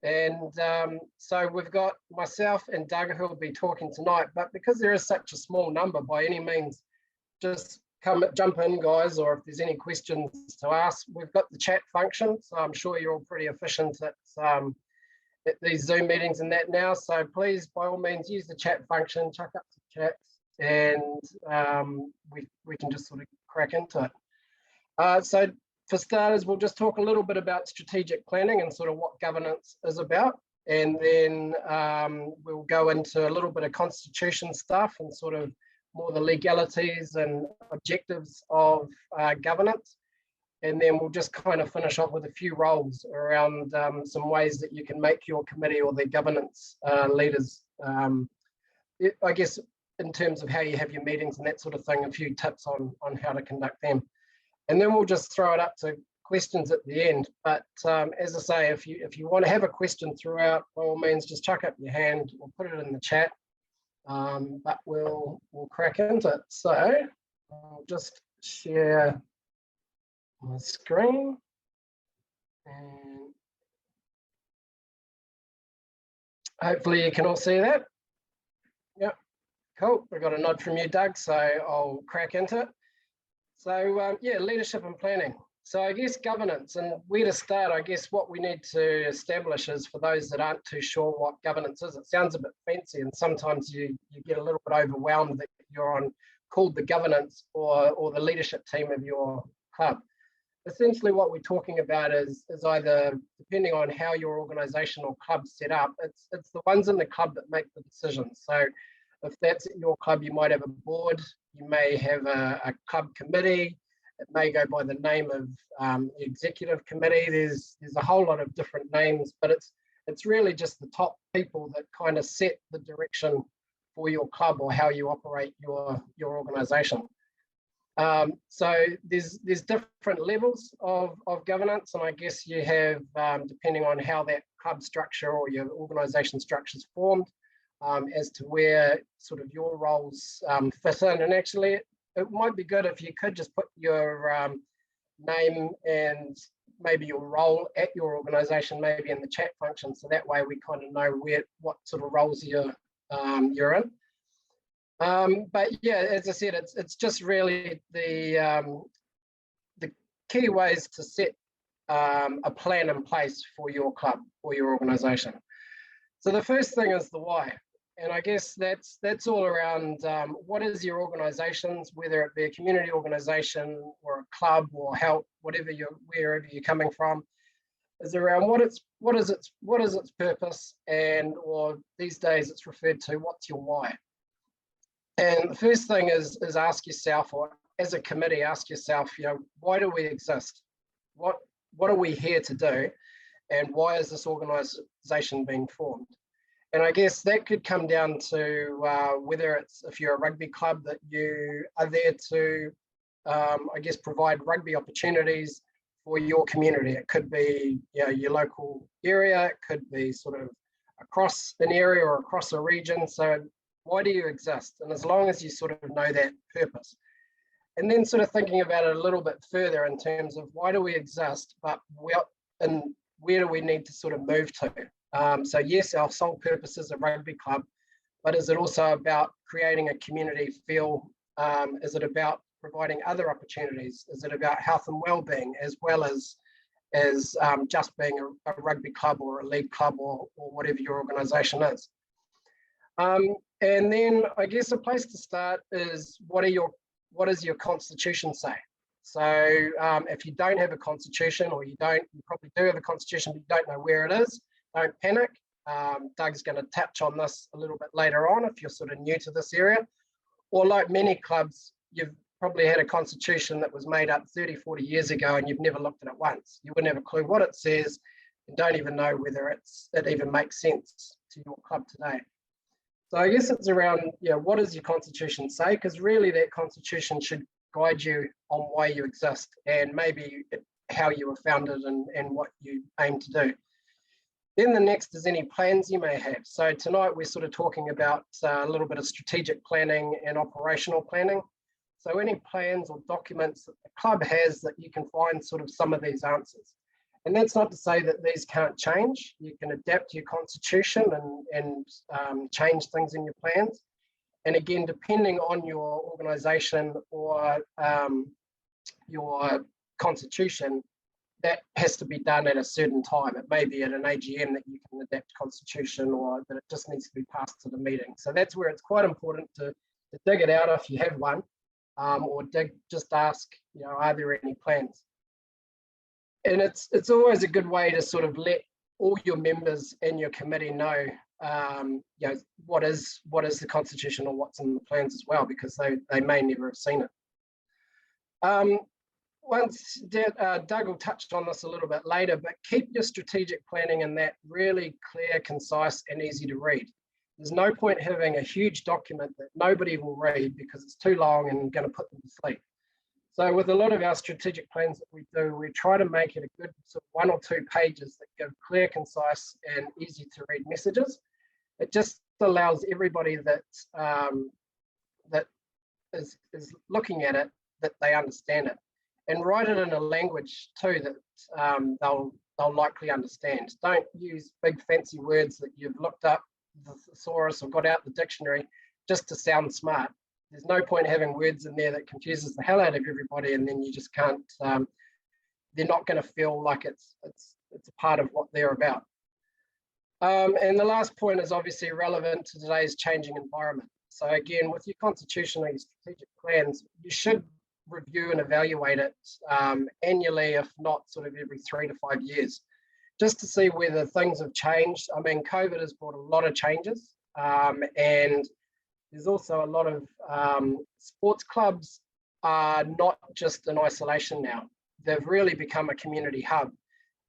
And so we've got myself and Doug who will be talking tonight, but because there is such a small number, by any means, just jump in, guys, or if there's any questions to ask. We've got the chat function, so I'm sure you're all pretty efficient at these Zoom meetings and that now. So please, by all means, use the chat function, chuck up some chats, and we can just sort of crack into it. So for starters, we'll just talk a little bit about strategic planning and sort of what governance is about. And then we'll go into a little bit of constitution stuff and sort of more the legalities and objectives of governance. And then we'll just kind of finish off with a few roles around some ways that you can make your committee or the governance leaders, I guess, in terms of how you have your meetings and that sort of thing, a few tips on how to conduct them. And then we'll just throw it up to questions at the end. But as I say, if you want to have a question throughout, by all means, just chuck up your hand or put it in the chat. But we'll crack into it. So I'll just share my screen. And hopefully you can all see that. Yep, cool. We got a nod from you, Doug, so I'll crack into it. So yeah, leadership and planning. So I guess governance, and where to start, I guess what we need to establish is, for those that aren't too sure what governance is, it sounds a bit fancy, and sometimes you get a little bit overwhelmed that you're called the governance or the leadership team of your club. Essentially what we're talking about is either, depending on how your organisation or club's set up, it's the ones in the club that make the decisions. So if that's at your club, you might have a board, you may have a club committee, it may go by the name of the executive committee. There's a whole lot of different names, but it's really just the top people that kind of set the direction for your club or how you operate your organisation. So there's different levels of governance, and I guess you have, depending on how that club structure or your organisation structure is formed, as to where sort of your roles fit in. And actually, it might be good if you could just put your name and maybe your role at your organisation maybe in the chat function, so that way we kind of know what sort of roles you're in. But yeah, as I said, it's just really the key ways to set a plan in place for your club or your organisation. So the first thing is the why. And I guess that's all around what is your organisations, whether it be a community organisation or a club or help, wherever you're coming from, is around what is its purpose, and or these days it's referred to what's your why. And the first thing is ask yourself, or as a committee, ask yourself, why do we exist? What are we here to do, and why is this organisation being formed? And I guess that could come down to whether it's, if you're a rugby club, that you are there to, I guess, provide rugby opportunities for your community. It could be your local area, it could be sort of across an area or across a region. So why do you exist? And as long as you sort of know that purpose. And then sort of thinking about it a little bit further in terms of why do we exist, but where do we need to sort of move to? So yes, our sole purpose is a rugby club, but is it also about creating a community feel? Is it about providing other opportunities? Is it about health and well-being, as well as just being a rugby club or a league club or whatever your organisation is? And then I guess a place to start is what does your constitution say? So if you don't have a constitution, or you probably do have a constitution, but you don't know where it is, don't panic. Doug's going to touch on this a little bit later on if you're sort of new to this area. Or like many clubs, you've probably had a constitution that was made up 30, 40 years ago and you've never looked at it once. You wouldn't have a clue what it says and don't even know whether it even makes sense to your club today. So I guess it's around, what does your constitution say? Because really that constitution should guide you on why you exist, and maybe how you were founded and what you aim to do. Then the next is any plans you may have. So tonight we're sort of talking about a little bit of strategic planning and operational planning. So any plans or documents that the club has that you can find sort of some of these answers. And that's not to say that these can't change. You can adapt your constitution and change things in your plans. And again, depending on your organisation or your constitution, that has to be done at a certain time. It may be at an AGM that you can adapt constitution, or that it just needs to be passed to the meeting. So that's where it's quite important to dig it out if you have one, or just ask, are there any plans? And it's always a good way to sort of let all your members and your committee know, what is the constitution or what's in the plans as well, because they may never have seen it. Once Doug will touch on this a little bit later, but keep your strategic planning in that really clear, concise, and easy to read. There's no point having a huge document that nobody will read because it's too long and going to put them to sleep. So with a lot of our strategic plans that we do, we try to make it a good sort of 1 or 2 pages that give clear, concise, and easy to read messages. It just allows everybody that is looking at it, that they understand it. And write it in a language too that they'll likely understand. Don't use big fancy words that you've looked up the thesaurus or got out the dictionary just to sound smart. There's no point having words in there that confuses the hell out of everybody, and then you just can't. They're not going to feel like it's a part of what they're about. And the last point is obviously relevant to today's changing environment. So again, with your constitution and your strategic plans, you should review and evaluate it annually, if not sort of every 3 to 5 years, just to see whether things have changed. I mean, COVID has brought a lot of changes, and there's also a lot of sports clubs are not just in isolation now. They've really become a community hub.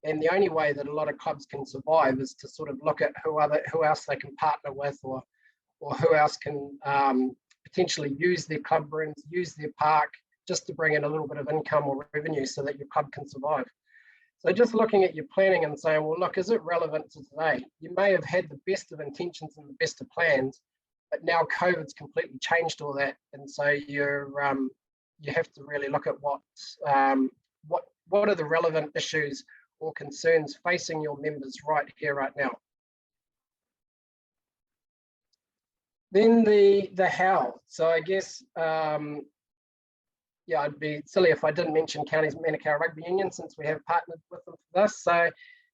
And the only way that a lot of clubs can survive is to sort of look at who else they can partner with, or who else can potentially use their club rooms, use their park, just to bring in a little bit of income or revenue so that your club can survive. So just looking at your planning and saying, well, look, is it relevant to today? You may have had the best of intentions and the best of plans, but now COVID's completely changed all that. And so you have to really look at what are the relevant issues or concerns facing your members right here, right now. Then the how. So I guess, I'd be silly if I didn't mention Counties Manukau Rugby Union, since we have partnered with them for this. So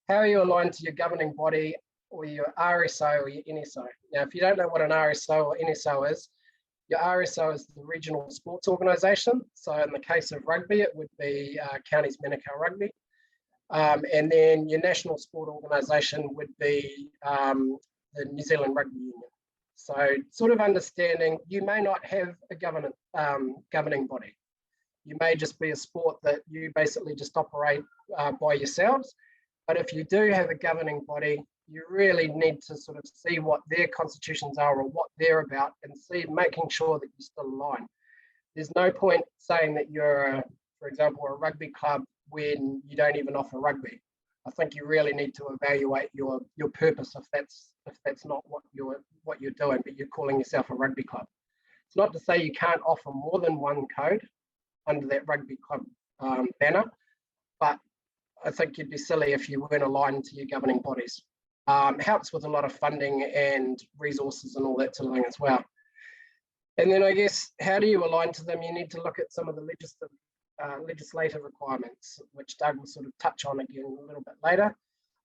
how are you aligned to your governing body or your RSO or your NSO? Now, if you don't know what an RSO or NSO is, your RSO is the regional sports organisation. So in the case of rugby, it would be Counties Manukau Rugby. And then your national sport organisation would be the New Zealand Rugby Union. So sort of understanding, you may not have a governing body. You may just be a sport that you basically just operate by yourselves. But if you do have a governing body, you really need to sort of see what their constitutions are or what they're about, and making sure that you're still aligned. There's no point saying that you're, for example, a rugby club when you don't even offer rugby. I think you really need to evaluate your purpose if that's not what you're doing, but you're calling yourself a rugby club. It's not to say you can't offer more than one code under that rugby club banner, but I think you'd be silly if you weren't aligned to your governing bodies. Helps with a lot of funding and resources and all that sort of thing as well. And then I guess, how do you align to them? You need to look at some of the legislative requirements, which Doug will sort of touch on again a little bit later.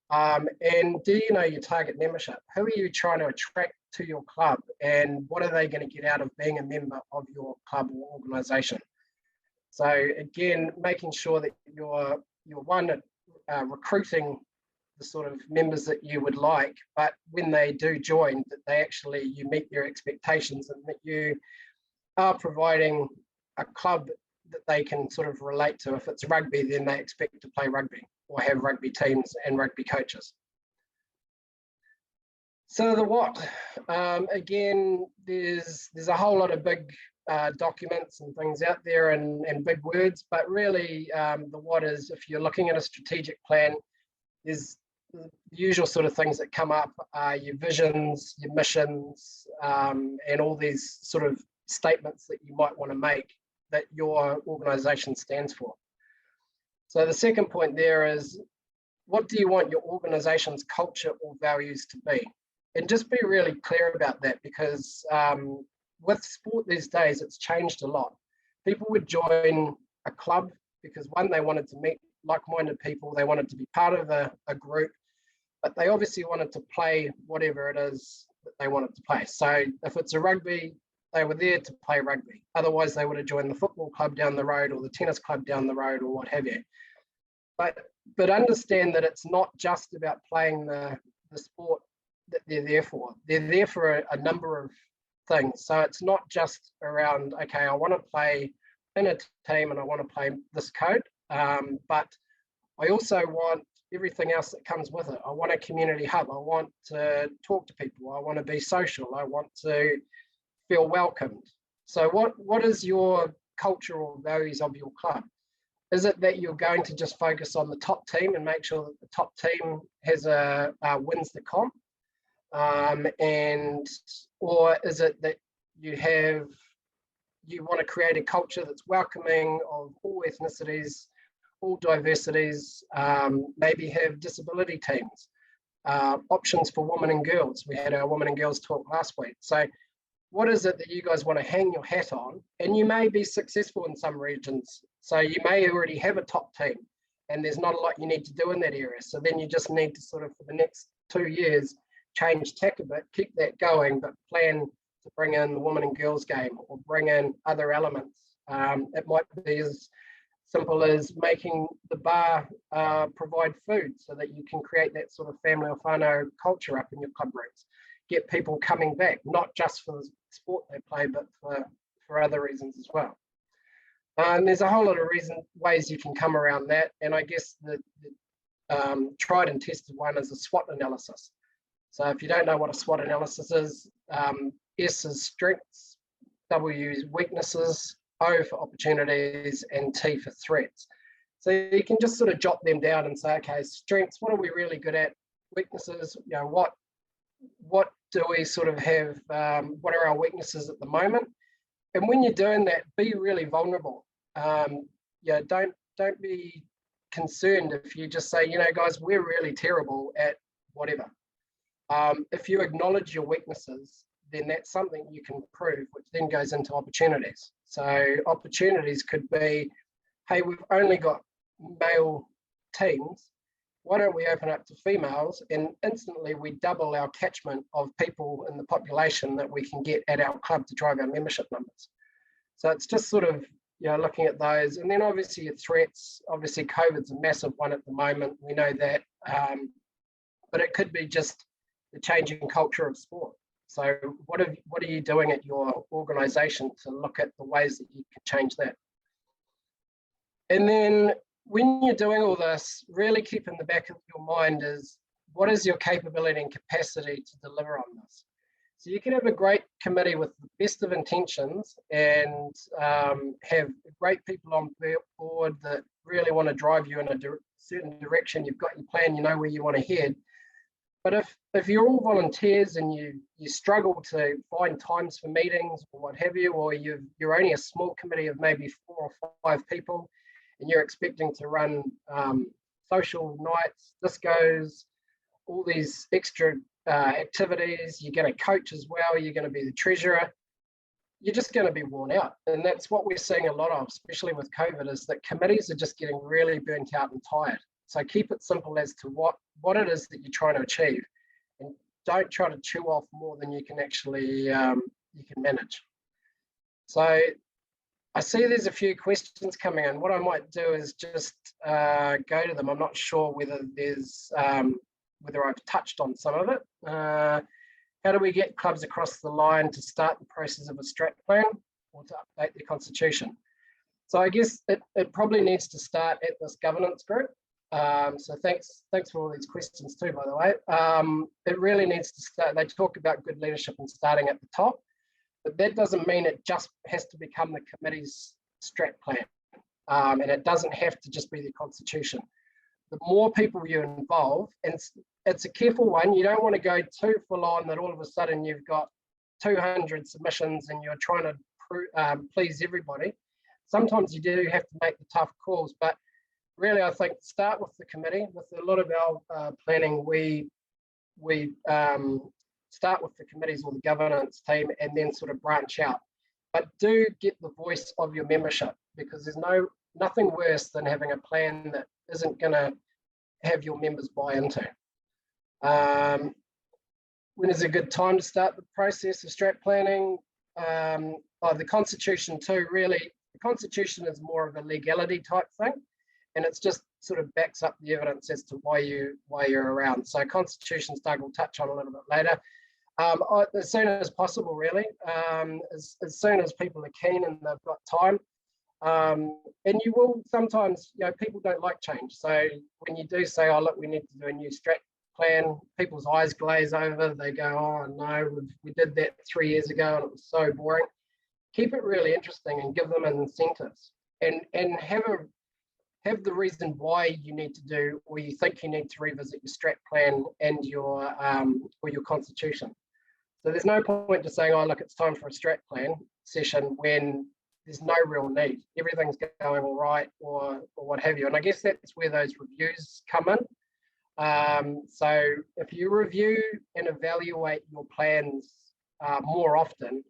And do you know your target membership? Who are you trying to attract to your club, and what are they going to get out of being a member of your club or organisation? So again, making sure that you're recruiting the sort of members that you would like, but when they do join, that you meet their expectations, and that you are providing a club that they can sort of relate to. If it's rugby, then they expect to play rugby or have rugby teams and rugby coaches. So the what, again, there's a whole lot of big documents and things out there and big words, but really the what is, if you're looking at a strategic plan, there's the usual sort of things that come up are your visions, your missions, and all these sort of statements that you might want to make that your organisation stands for. So the second point there is, what do you want your organization's culture or values to be? And just be really clear about that, because with sport these days, it's changed a lot. People would join a club because, one, they wanted to meet like-minded people, they wanted to be part of a group, but they obviously wanted to play whatever it is that they wanted to play. So if it's a rugby, they were there to play rugby. Otherwise, they would have joined the football club down the road or the tennis club down the road or what have you. But understand that it's not just about playing the sport that they're there for. They're there for a number of things. So it's not just around, okay, I want to play in a team and I want to play this code, but I also want everything else that comes with it. I want a community hub. I want to talk to people. I want to be social. I want to feel welcomed. So what is your cultural values of your club? Is it that you're going to just focus on the top team and make sure that the top team has wins the comp? Or is it that you want to create a culture that's welcoming of all ethnicities, all diversities, maybe have disability teams, options for women and girls. We had our women and girls talk last week. So what is it that you guys want to hang your hat on? And you may be successful in some regions. So you may already have a top team and there's not a lot you need to do in that area. So then you just need to sort of, for the next 2 years, change tack a bit, keep that going, but plan to bring in the women and girls game or bring in other elements. It might be as simple as making the bar provide food so that you can create that sort of family or whānau culture up in your club rooms. Get people coming back, not just for the sport they play, but for other reasons as well. And there's a whole lot of ways you can come around that. And I guess the tried and tested one is a SWOT analysis. So if you don't know what a SWOT analysis is, S is strengths, W is weaknesses, O for opportunities, and T for threats. So you can just sort of jot them down and say, okay, strengths, what are we really good at? Weaknesses, you know, what do we sort of have, what are our weaknesses at the moment? And when you're doing that, be really vulnerable. Yeah, don't be concerned if you just say, you know, guys, we're really terrible at whatever. If you acknowledge your weaknesses, then that's something you can prove, which then goes into opportunities. So opportunities could be, hey, we've only got male teams. Why don't we open up to females? And instantly we double our catchment of people in the population that we can get at our club to drive our membership numbers. So it's just sort of, you know, looking at those. And then obviously your threats, obviously COVID's a massive one at the moment. We know that, but it could be just the changing culture of sport. So what are you doing at your organisation to look at the ways that you can change that? And then when you're doing all this, really keep in the back of your mind is, what is your capability and capacity to deliver on this? So you can have a great committee with the best of intentions and have great people on board that really want to drive you in a certain direction. You've got your plan, you know where you want to head. But if you're all volunteers and you struggle to find times for meetings or what have you, or you're only a small committee of maybe 4 or 5 people, and you're expecting to run social nights, discos, all these extra activities, you're going to coach as well, you're going to be the treasurer, you're just going to be worn out. And that's what we're seeing a lot of, especially with COVID, is that committees are just getting really burnt out and tired. So keep it simple as to what it is that you're trying to achieve, and don't try to chew off more than you can actually you can manage. So I see there's a few questions coming in. What I might do is just go to them. I'm not sure whether there's whether I've touched on some of it. How do we get clubs across the line to start the process of a strat plan or to update their constitution? So I guess it probably needs to start at this governance group. So thanks for all these questions too, by the way. It really needs to start. They talk about good leadership and starting at the top, but that doesn't mean it just has to become the committee's strat plan. And it doesn't have to just be the constitution. The more people you involve, and it's a careful one, you don't want to go too full on that all of a sudden you've got 200 submissions and you're trying to please everybody. Sometimes you do have to make the tough calls, but really, I think start with the committee. With a lot of our planning, we start with the committees or the governance team and then sort of branch out. But do get the voice of your membership, because there's nothing worse than having a plan that isn't going to have your members buy into. When is a good time to start the process of strat planning? The Constitution too, really. The Constitution is more of a legality type thing, and it's just sort of backs up the evidence as to why you're around. So Constitutions, Doug will touch on a little bit later. As soon as possible, really. As soon as people are keen and they've got time. And you will sometimes, people don't like change. So when you do say, oh, look, we need to do a new strat plan, people's eyes glaze over. They go, oh, no, we did that 3 years ago and it was so boring. Keep it really interesting and give them incentives, and have the reason why you need to do, or you think you need to revisit your strat plan and your constitution. So there's no point to saying, oh, look, it's time for a strat plan session when there's no real need. Everything's going all right, or what have you. And I guess that's where those reviews come in. So if you review and evaluate your plans more often,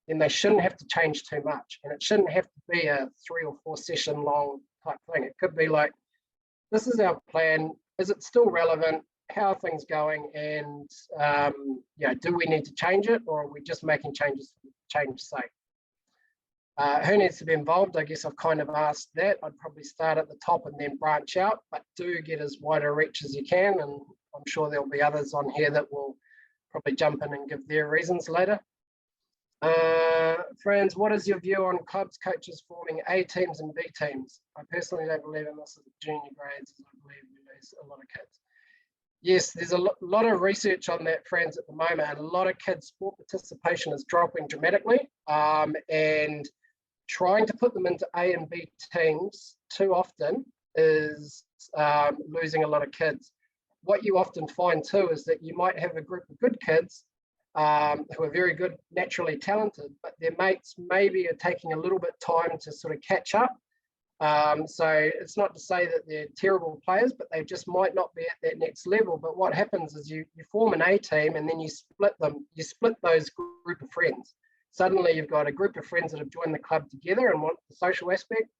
then they shouldn't have to change too much. And it shouldn't have to be a 3 or 4 session long type thing. It could be like, this is our plan. Is it still relevant? How are things going? And do we need to change it, or are we just making changes for change's sake? Who needs to be involved? I guess I've kind of asked that. I'd probably start at the top and then branch out, but do get as wide a reach as you can. And I'm sure there'll be others on here that will probably jump in and give their reasons later. Friends, what is your view on clubs, coaches forming A teams and B teams? I personally don't believe in this at the junior grades, as I believe we lose a lot of kids. Yes, there's a lot of research on that, friends, at the moment, and a lot of kids' sport participation is dropping dramatically, and trying to put them into A and B teams too often is losing a lot of kids. What you often find too is that you might have a group of good kids who are very good, naturally talented, but their mates maybe are taking a little bit time to sort of catch up. So it's not to say that they're terrible players, but they just might not be at that next level. But what happens is you form an A team and then you split them, you split those group of friends. Suddenly you've got a group of friends that have joined the club together and want the social aspect.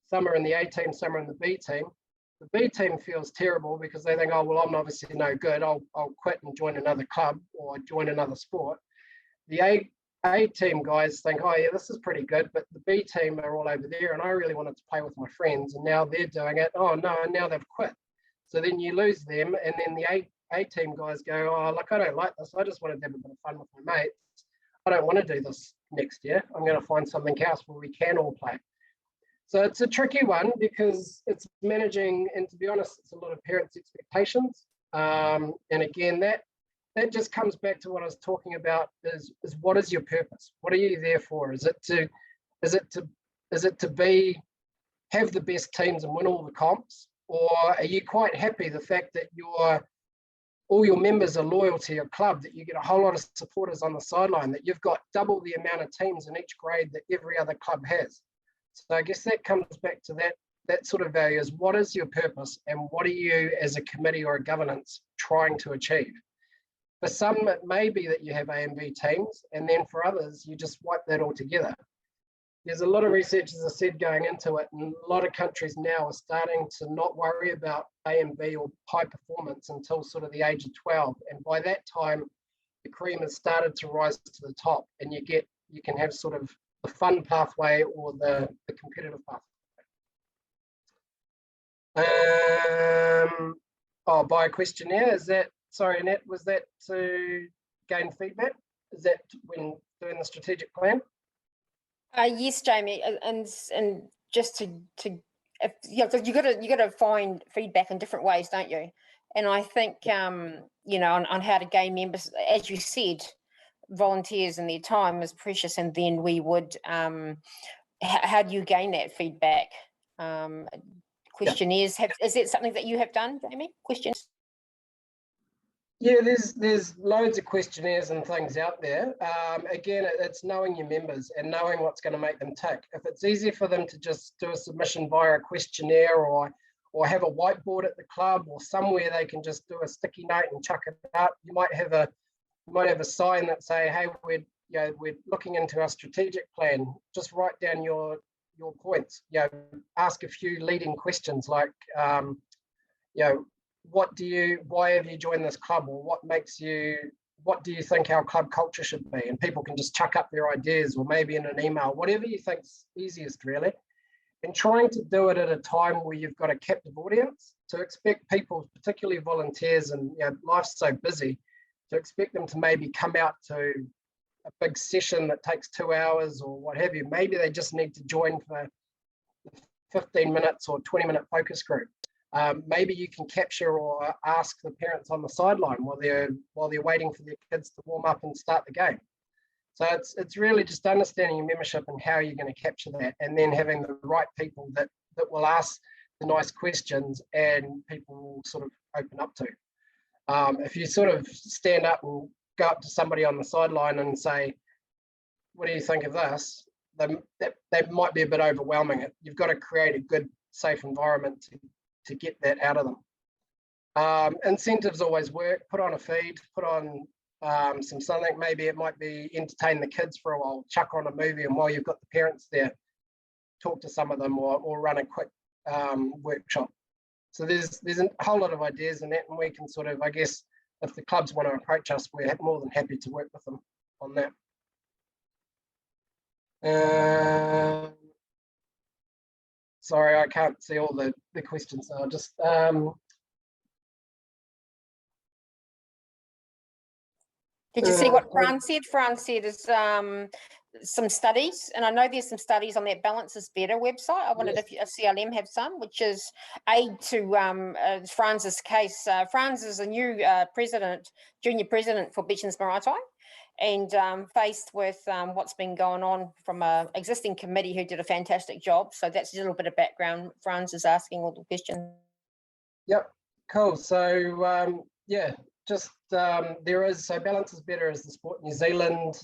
Some are in the A team, some are in the B team. The B team feels terrible because they think, oh, well, I'm obviously no good. I'll quit and join another club or join another sport. The A team guys think, oh, yeah, this is pretty good, but the B team are all over there and I really wanted to play with my friends and now they're doing it. Oh, no, and now they've quit. So then you lose them, and then the A team guys go, oh, look, I don't like this. I just wanted to have a bit of fun with my mates. I don't want to do this next year. I'm going to find something else where we can all play. So it's a tricky one because it's managing, and to be honest, it's a lot of parents' expectations. And again, that just comes back to what I was talking about: is what is your purpose? What are you there for? Is it to be have the best teams and win all the comps, or are you quite happy the fact that all your members are loyal to your club, that you get a whole lot of supporters on the sideline, that you've got double the amount of teams in each grade that every other club has? So I guess that comes back to that sort of value is what is your purpose and what are you as a committee or a governance trying to achieve? For some, it may be that you have A and B teams, and then for others, you just wipe that all together. There's a lot of research, as I said, going into it, and a lot of countries now are starting to not worry about A and B or high performance until sort of the age of 12. And by that time, the cream has started to rise to the top, and you can have sort of the fun pathway or the competitive pathway. By a questionnaire, is that, sorry, Annette, was that to gain feedback? Is that when doing the strategic plan? Yes, Jamie, and just to you got to find feedback in different ways, don't you? And I think on how to gain members, as you said, volunteers and their time is precious, and then we would how do you gain that feedback? Questionnaires, is that something that you have done, Jamie? Questions? Yeah, there's loads of questionnaires and things out there. Again, it's knowing your members and knowing what's going to make them tick. If it's easy for them to just do a submission via a questionnaire, or or have a whiteboard at the club, or somewhere they can just do a sticky note and chuck it up. You might have a sign that say, hey, we're looking into our strategic plan. Just write down your points. Ask a few leading questions like, why have you joined this club, or what do you think our club culture should be? And people can just chuck up their ideas, or maybe in an email, whatever you think's easiest, really. And trying to do it at a time where you've got a captive audience. To expect people, particularly volunteers, and life's so busy, to expect them to maybe come out to a big session that takes 2 hours or what have you. Maybe they just need to join for 15 minutes or 20-minute focus group. Maybe you can capture or ask the parents on the sideline while they're waiting for their kids to warm up and start the game. So it's really just understanding your membership and how you're going to capture that, and then having the right people that will ask the nice questions and people will sort of open up to. If you sort of stand up and go up to somebody on the sideline and say, what do you think of this? That might be a bit overwhelming. You've got to create a good, safe environment to get that out of them. Incentives always work. Put on a feed, put on something. Maybe it might be entertain the kids for a while, chuck on a movie, and while you've got the parents there, talk to some of them, or run a quick workshop. So there's a whole lot of ideas in that, and we can sort of, I guess, if the clubs want to approach us, we're more than happy to work with them on that. Sorry, I can't see all the questions, so I'll just... Did you see what Fran said? Fran said is some studies, and I know there's some studies on that Balance is Better website. I wondered if CLM have some, which is aid to Fran's case. Fran's is a new junior president for Beachlands Maraetai, and faced with what's been going on from an existing committee who did a fantastic job. So that's a little bit of background. Fran's is asking all the questions. Yep, cool. So just there is, so Balance is Better is the Sport New Zealand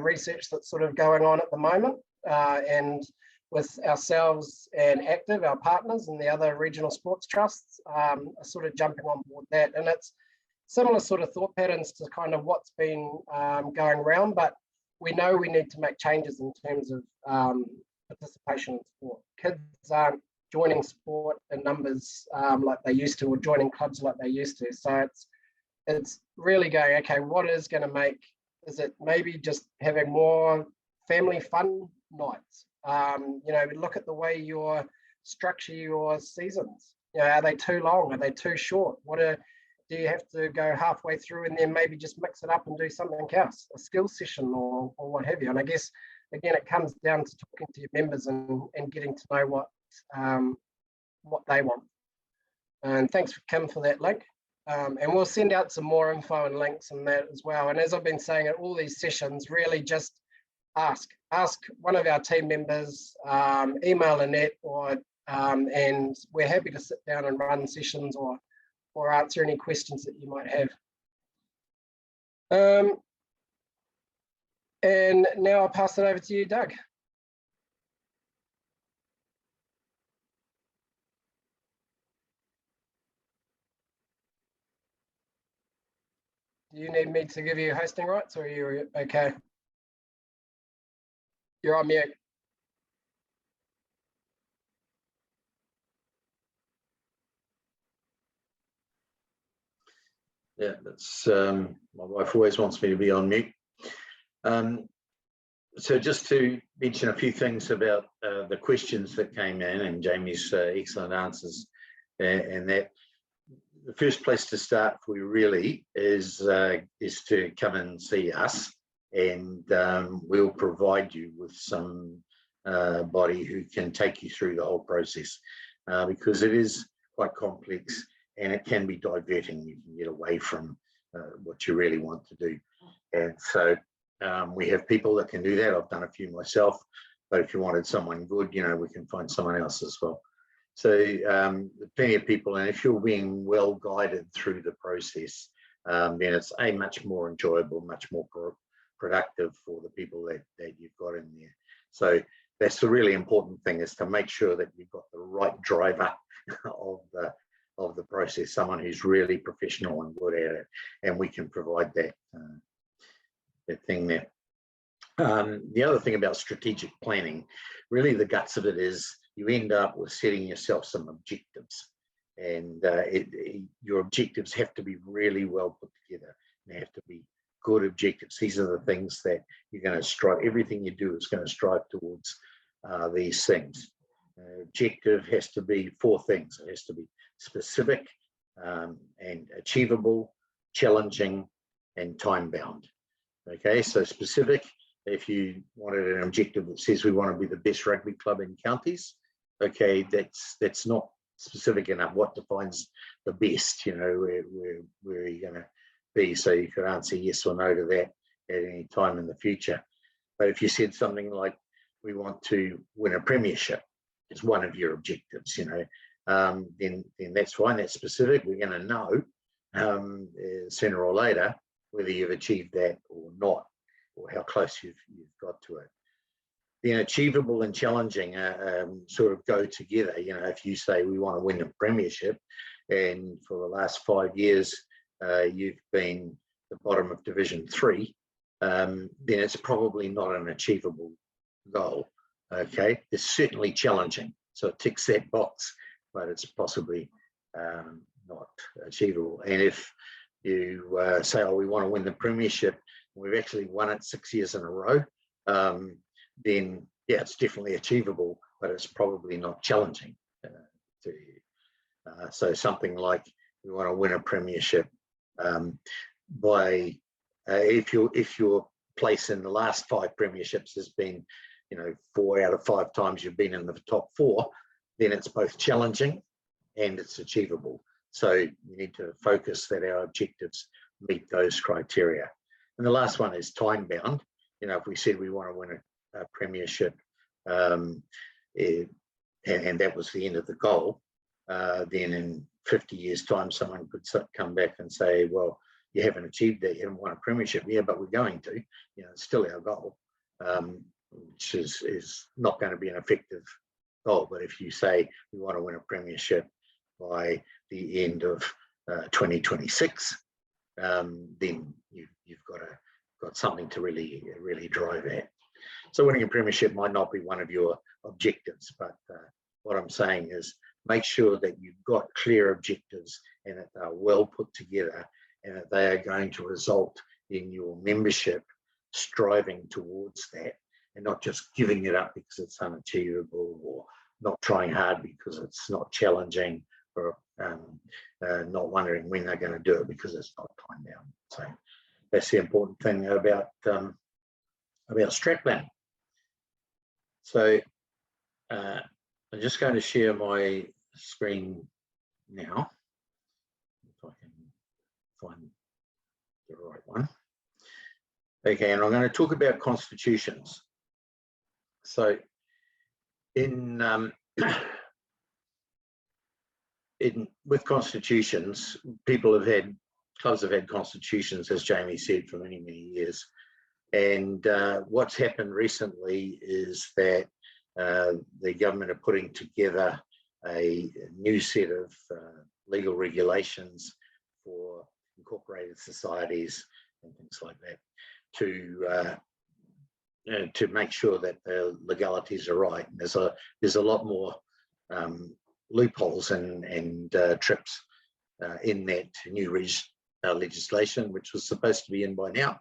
research that's sort of going on at the moment, and with ourselves and Active, our partners, and the other regional sports trusts are sort of jumping on board that. And it's similar sort of thought patterns to kind of what's been going around, but we know we need to make changes in terms of participation in sport. Kids aren't joining sport in numbers like they used to, or joining clubs like they used to. So it's really going, okay, what is going to make, is it maybe just having more family fun nights? Look at the way you structure your seasons. Are they too long? Are they too short? Do you have to go halfway through and then maybe just mix it up and do something else, a skill session or what have you? And I guess, again, it comes down to talking to your members and getting to know what they want. And thanks, Kim, for that link. And we'll send out some more info and links and that as well. And as I've been saying at all these sessions, really just ask one of our team members, email Annette, and we're happy to sit down and run sessions or answer any questions that you might have. And now I'll pass it over to you, Doug. Do you need me to give you hosting rights, or are you okay? You're on mute. Yeah, that's my wife always wants me to be on mute. So just to mention a few things about the questions that came in and Jamie's excellent answers, and that the first place to start for you really is to come and see us, and we'll provide you with some body who can take you through the whole process, because it is quite complex and it can be diverting. You can get away from what you really want to do. And so we have people that can do that. I've done a few myself, but if you wanted someone good, we can find someone else as well. So plenty of people, and if you're being well guided through the process, then it's much more enjoyable, much more productive for the people that you've got in there. So that's the really important thing, is to make sure that you've got the right driver of the process, someone who's really professional and good at it, and we can provide that that thing there. The other thing about strategic planning, really the guts of it is you end up with setting yourself some objectives, and your objectives have to be really well put together. They have to be good objectives. These are the things that you're going to strive. Everything you do is going to strive towards these things. Objective has to be 4 things. It has to be specific and achievable, challenging, and time bound. Okay, so specific. If you wanted an objective that says we want to be the best rugby club in counties, okay, that's not specific enough. What defines the best? You know, where are you going to be? So you could answer yes or no to that at any time in the future. But if you said something like, we want to win a premiership, it's one of your objectives, you know, then that's fine. That's specific. We're going to know sooner or later whether you've achieved that or not, or how close you've got to it. Then achievable and challenging sort of go together. You know, if you say we want to win a premiership, and for the last 5 years you've been the bottom of Division 3, then it's probably not an achievable goal. Okay, it's certainly challenging, so it ticks that box, but it's possibly not achievable. And if you say, oh, we want to win the premiership, we've actually won it 6 years in a row, then yeah, it's definitely achievable, but it's probably not challenging to you. So something like we want to win a premiership by if your place in the last 5 premierships has been, you know, 4 out of 5 times you've been in the top 4, then it's both challenging and it's achievable. So you need to focus that our objectives meet those criteria. And the last one is time bound. You know, if we said we want to win a premiership, and that was the end of the goal, then in 50 years' time, someone could come back and say, well, you haven't achieved that, you haven't won a premiership. Yeah, but we're going to. You know, it's still our goal, which is not going to be an effective goal. But if you say we want to win a premiership by the end of 2026, then you've got something to really drive at. So winning a premiership might not be one of your objectives, but what I'm saying is make sure that you've got clear objectives and that they're well put together and that they are going to result in your membership striving towards that and not just giving it up because it's unachievable, or not trying hard because it's not challenging, or not wondering when they're going to do it because it's not time bound. So that's the important thing about strat planning. So I'm just going to share my screen now, if I can find the right one. Okay, and I'm going to talk about constitutions. So with constitutions, clubs have had constitutions, as Jamie said, for many, many years. And what's happened recently is that the government are putting together a new set of legal regulations for incorporated societies and things like that to make sure that the legalities are right. And there's a lot more loopholes and trips in that new legislation, which was supposed to be in by now,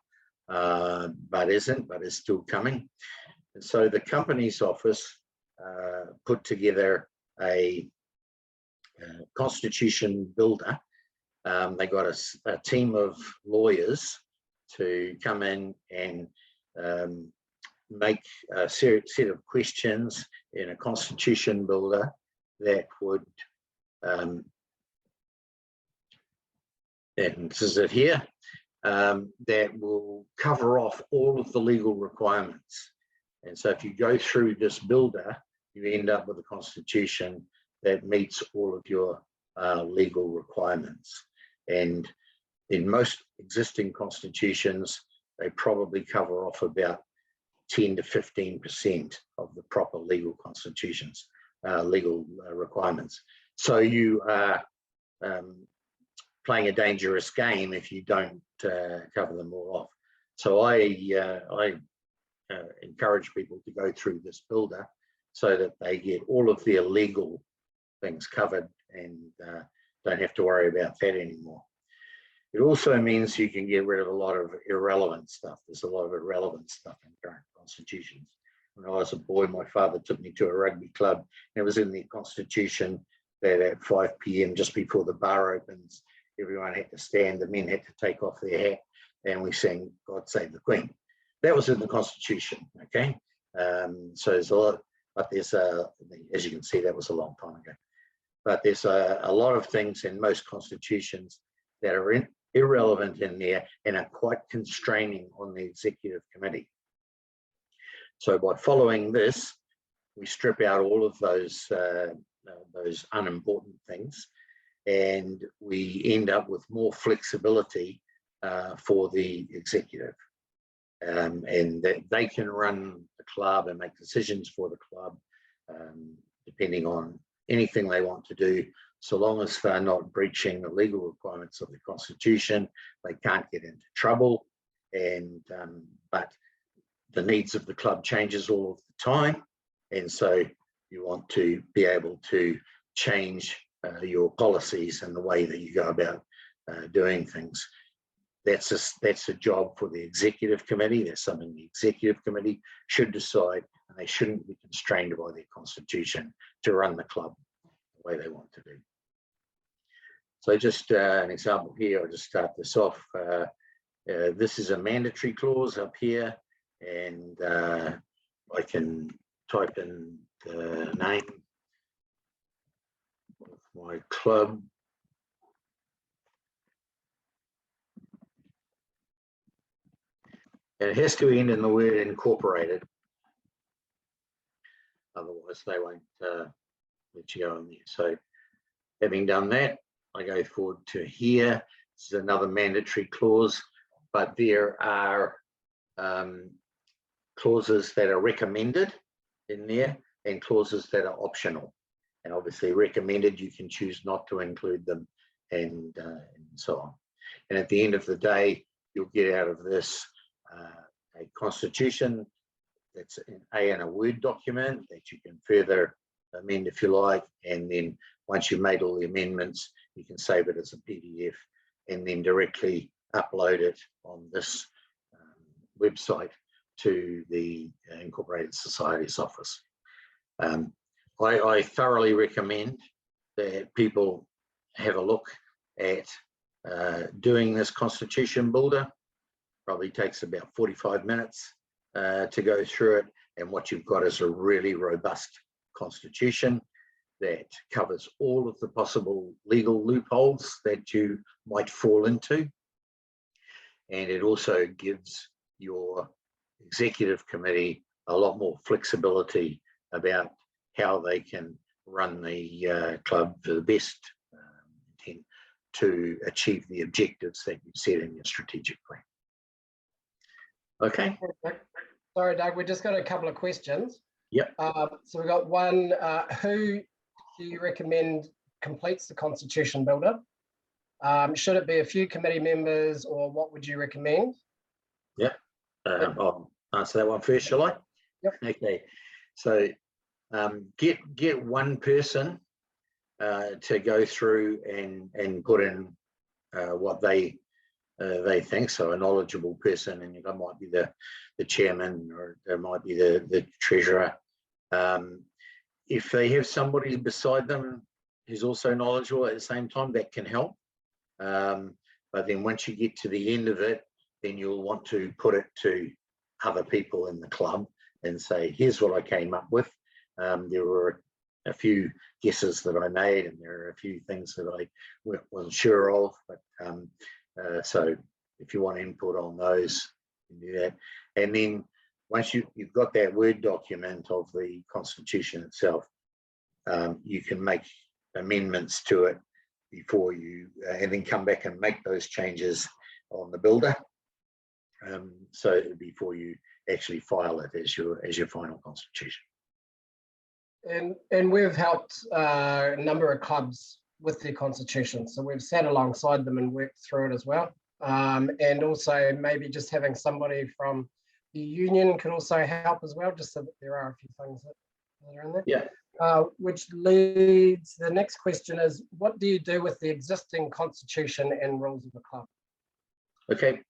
but isn't, but is still coming. And so the Companies Office put together a constitution builder. They got a team of lawyers to come in and make a set of questions in a constitution builder that would, and this is it here, that will cover off all of the legal requirements. And so if you go through this builder, you end up with a constitution that meets all of your legal requirements. And in most existing constitutions, they probably cover off about 10 to 15% of the proper legal constitutions, legal requirements. So you are playing a dangerous game if you don't cover them all off. So I encourage people to go through this builder so that they get all of their legal things covered and don't have to worry about that anymore. It also means you can get rid of a lot of irrelevant stuff. There's a lot of irrelevant stuff in current constitutions. When I was a boy, my father took me to a rugby club, and it was in the constitution that at 5 p.m, just before the bar opens, everyone had to stand, the men had to take off their hat, and we sang God Save the Queen. That was in the constitution, okay? So there's a lot, but there's as you can see, that was a long time ago. But there's a lot of things in most constitutions that are irrelevant in there and are quite constraining on the executive committee. So by following this, we strip out all of those unimportant things, and we end up with more flexibility for the executive, and that they can run the club and make decisions for the club, depending on anything they want to do, so long as they're not breaching the legal requirements of the constitution. They can't get into trouble, and but the needs of the club changes all of the time, and so you want to be able to change your policies and the way that you go about doing things. That's a job for the executive committee. That's something the executive committee should decide, and they shouldn't be constrained by their constitution to run the club the way they want to do. So just an example here, I'll just start this off. This is a mandatory clause up here, and I can type in the name of my club. And it has to end in the word incorporated. Otherwise, they won't let you go in there. So having done that, I go forward to here. This is another mandatory clause, but there are clauses that are recommended in there and clauses that are optional. And obviously recommended, you can choose not to include them, and so on. And at the end of the day, you'll get out of this a constitution that's in a Word document that you can further amend if you like, and then once you've made all the amendments, you can save it as a PDF and then directly upload it on this website to the Incorporated Societies office. I thoroughly recommend that people have a look at doing this constitution builder. Probably takes about 45 minutes to go through it, and what you've got is a really robust constitution that covers all of the possible legal loopholes that you might fall into, and it also gives your executive committee a lot more flexibility about how they can run the club for the best intent to achieve the objectives that you've set in your strategic plan. Okay. Sorry, Doug, we just got a couple of questions. Yep. So we've got one, who do you recommend completes the constitution builder? Should it be a few committee members, or what would you recommend? Yep. I'll answer that one first, shall I? Yep. Okay. So get one person to go through and put in what they think. So a knowledgeable person, and that might be the chairman, or there might be the treasurer. If they have somebody beside them who's also knowledgeable at the same time, that can help. But then once you get to the end of it, then you'll want to put it to other people in the club and say, here's what I came up with. There were a few guesses that I made, and there are a few things that I wasn't sure of, but so if you want input on those, you can do that. And then once you've got that Word document of the constitution itself, you can make amendments to it before you, and then come back and make those changes on the builder. So before you actually file it as your final constitution. And we've helped a number of clubs with their constitution. So we've sat alongside them and worked through it as well. And also maybe just having somebody from the union can also help as well, just so that there are a few things that are in there. Yeah. Which leads, the next question is, what do you do with the existing constitution and rules of the club? Okay.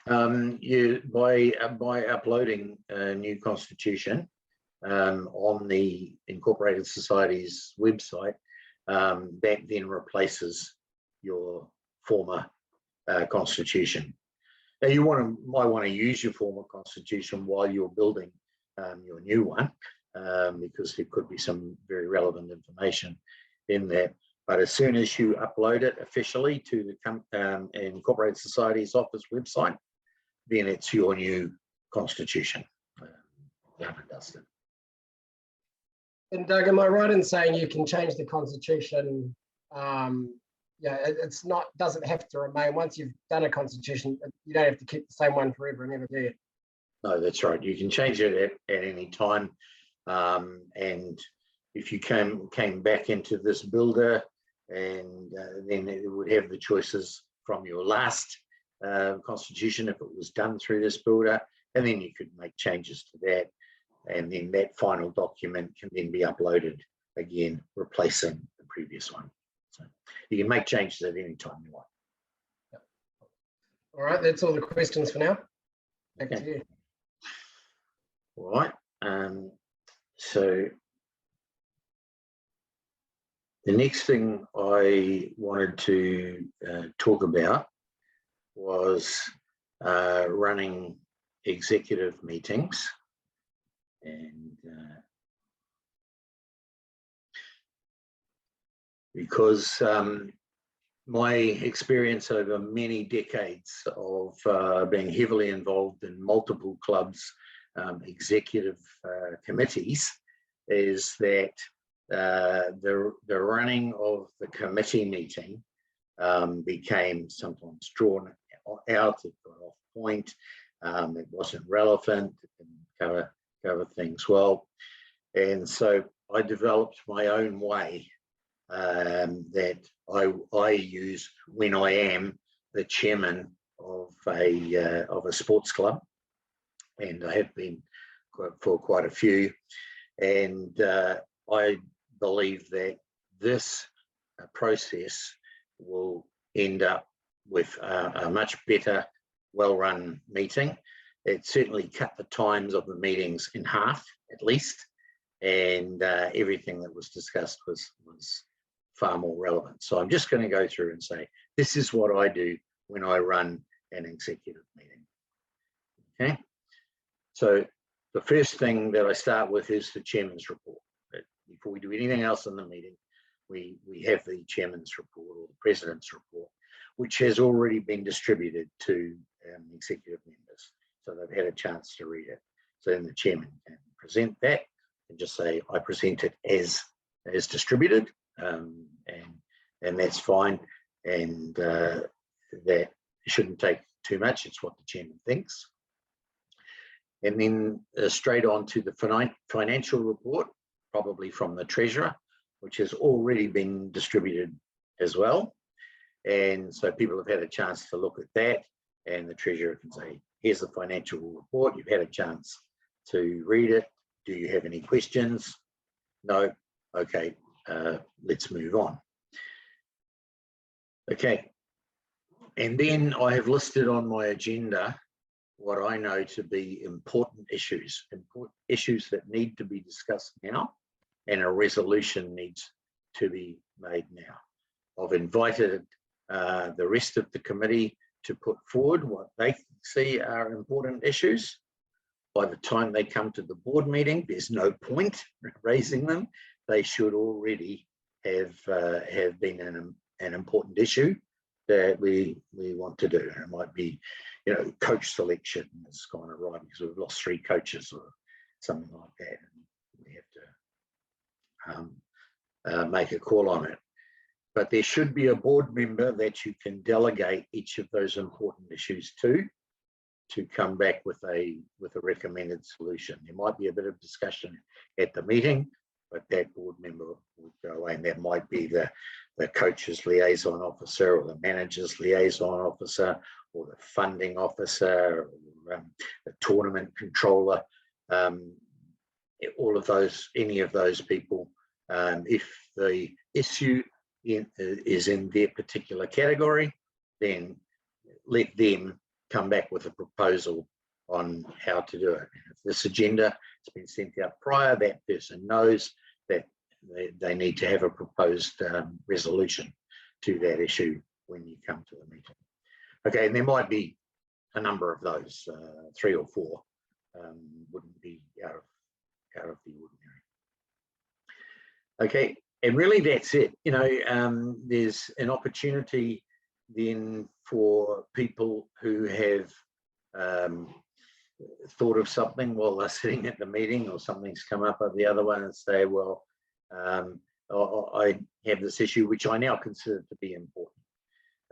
By uploading a new constitution on the Incorporated Society's website, that then replaces your former constitution. Now you might want to use your former constitution while you're building your new one, because there could be some very relevant information in that. But as soon as you upload it officially to the Incorporated Society's office website, then it's your new constitution. And Doug, am I right in saying you can change the constitution? Yeah, it's not, doesn't have to remain. Once you've done a constitution, you don't have to keep the same one forever and ever, do you? No, that's right. You can change it at any time. And if you came back into this builder, and then it would have the choices from your last constitution if it was done through this builder, and then you could make changes to that, and then that final document can then be uploaded again, replacing the previous one. So you can make changes at any time you want. Yep. All right, that's all the questions for now. Back to you. All right. So the next thing I wanted to talk about was running executive meetings, and because my experience over many decades of being heavily involved in multiple clubs' executive committees is that the running of the committee meeting became sometimes drawn out, it got off point, it wasn't relevant, it didn't cover things well. And so I developed my own way that I use when I am the chairman of a sports club, and I have been for quite a few. And I believe that this process will end up with a much better, well-run meeting. It certainly cut the times of the meetings in half, at least, and everything that was discussed was far more relevant. So I'm just going to go through and say, this is what I do when I run an executive meeting. Okay, so the first thing that I start with is the chairman's report. But before we do anything else in the meeting, we have the chairman's report or the president's report, which has already been distributed to executive members. So they've had a chance to read it. So then the chairman can present that and just say, I present it as distributed, and that's fine. And that shouldn't take too much. It's what the chairman thinks. And then straight on to the financial report, probably from the treasurer, which has already been distributed as well. And so people have had a chance to look at that, and the treasurer can say, here's the financial report. You've had a chance to read it. Do you have any questions? No? Okay, let's move on. Okay. And then I have listed on my agenda what I know to be important issues that need to be discussed now, and a resolution needs to be made now. I've invited the rest of the committee to put forward what they see are important issues. By the time they come to the board meeting, there's no point raising them. They should already have been an important issue that we want to do. And it might be, coach selection is kind of right because we've lost 3 coaches or something like that. And we have to make a call on it. But there should be a board member that you can delegate each of those important issues to come back with a recommended solution. There might be a bit of discussion at the meeting, but that board member would go away, and that might be the coach's liaison officer, or the manager's liaison officer, or the funding officer, or the tournament controller. All of those, any of those people, if the issue is in their particular category, then let them come back with a proposal on how to do it. If this agenda has been sent out prior, that person knows that they need to have a proposed resolution to that issue when you come to the meeting. Okay, and there might be a number of those, 3 or 4, wouldn't be out of the ordinary. Okay, and really that's it. You know, there's an opportunity then for people who have thought of something while they're sitting at the meeting, or something's come up over the other one, and say, well, I have this issue which I now consider to be important.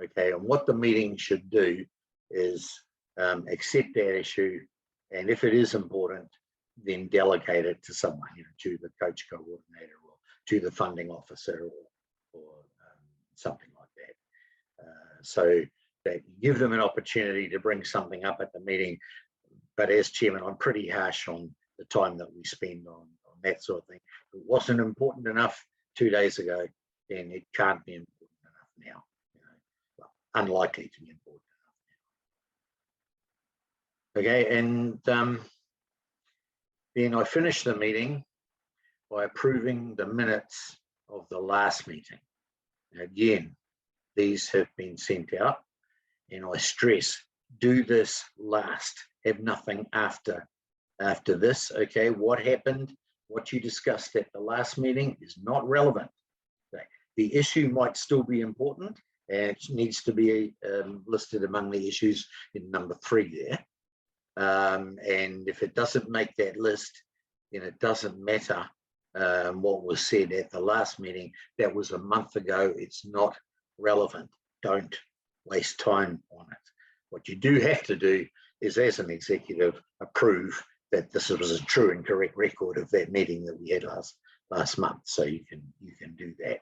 Okay, and what the meeting should do is accept that issue, and if it is important, then delegate it to someone, you know, to the coach coordinator, or to the funding officer, or something like that. So that you give them an opportunity to bring something up at the meeting. But as chairman, I'm pretty harsh on the time that we spend on that sort of thing. If it wasn't important enough 2 days ago, then it can't be important enough now. You know, well, unlikely to be important enough now. Okay, and then I finished the meeting by approving the minutes of the last meeting. Again, these have been sent out, and I stress, do this last, have nothing after this. Okay, what happened, what you discussed at the last meeting is not relevant. Okay. The issue might still be important, and it needs to be listed among the issues in number 3 there. And if it doesn't make that list, then it doesn't matter what was said at the last meeting. That was a month ago. It's not relevant. Don't waste time on it. What you do have to do is, as an executive, approve that this was a true and correct record of that meeting that we had last month. So you can do that.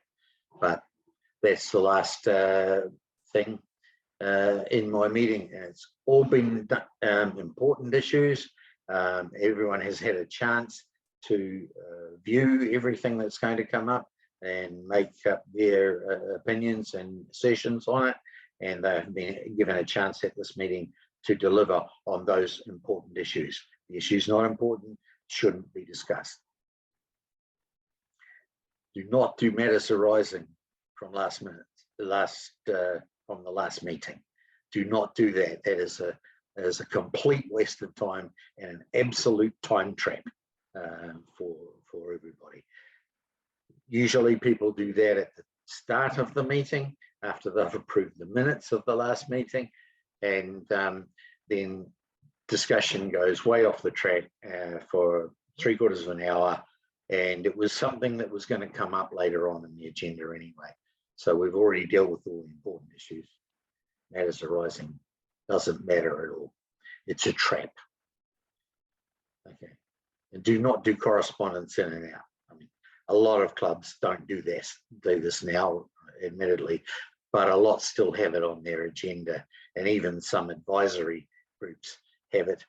But that's the last thing in my meeting. It's all been important issues. Everyone has had a chance to view everything that's going to come up and make up their opinions and sessions on it, and they've been given a chance at this meeting to deliver on those important issues. The issues not important shouldn't be discussed. Do not do matters arising from from the last meeting. Do not do that. That is a complete waste of time and an absolute time trap for everybody. Usually people do that at the start of the meeting, after they've approved the minutes of the last meeting, and then discussion goes way off the track for 3/4 of an hour, and it was something that was going to come up later on in the agenda anyway. So we've already dealt with all the important issues. Matters arising doesn't matter at all. It's a trap. Okay, and do not do correspondence in and out. I mean, a lot of clubs don't do this now, admittedly, but a lot still have it on their agenda, and even some advisory groups have it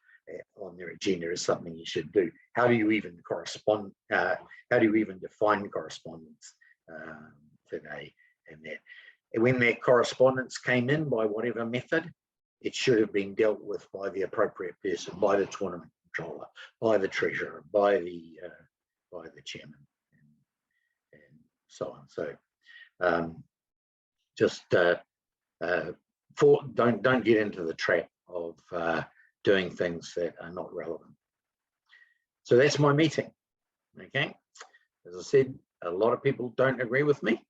on their agenda as something you should do. How do you even correspond? How do you even define correspondence today? And that, when that correspondence came in by whatever method, it should have been dealt with by the appropriate person, by the tournament controller, by the treasurer, by the chairman, and so on. So just don't get into the trap of doing things that are not relevant. So that's my meeting. Okay, as I said, a lot of people don't agree with me,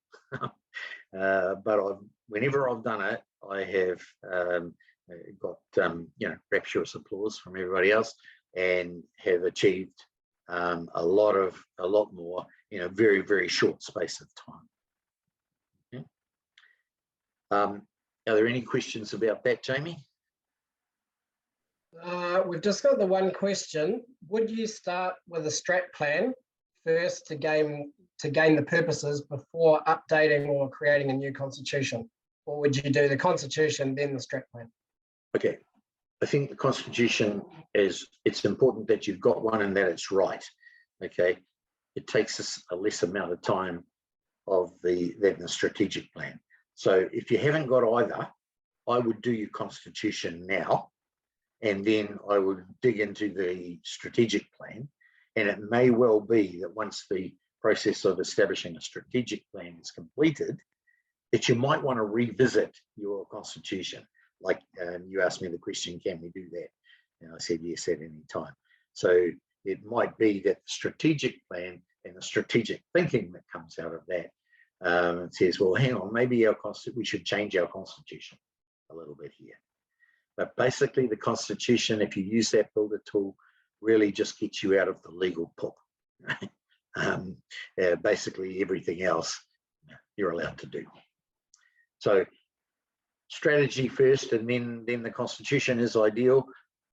but whenever I've done it, I have got rapturous applause from everybody else, and have achieved a lot more in a very, very short space of time. Okay. Are there any questions about that, Jamie? We've just got the one question. Would you start with a strat plan first to gain the purposes before updating or creating a new constitution? Or would you do the constitution, then the strat plan? Okay, I think the constitution it's important that you've got one and that it's right. Okay, it takes us a less amount of time than the strategic plan. So if you haven't got either, I would do your constitution now, and then I would dig into the strategic plan. And it may well be that once the process of establishing a strategic plan is completed, that you might want to revisit your constitution. Like you asked me the question, can we do that? And I said, yes, at any time. So it might be that the strategic plan and the strategic thinking that comes out of that it says, well, hang on, maybe we should change our constitution a little bit here. But basically the constitution, if you use that builder tool, really just gets you out of the legal pool. Basically everything else you're allowed to do. So strategy first, and then the constitution is ideal,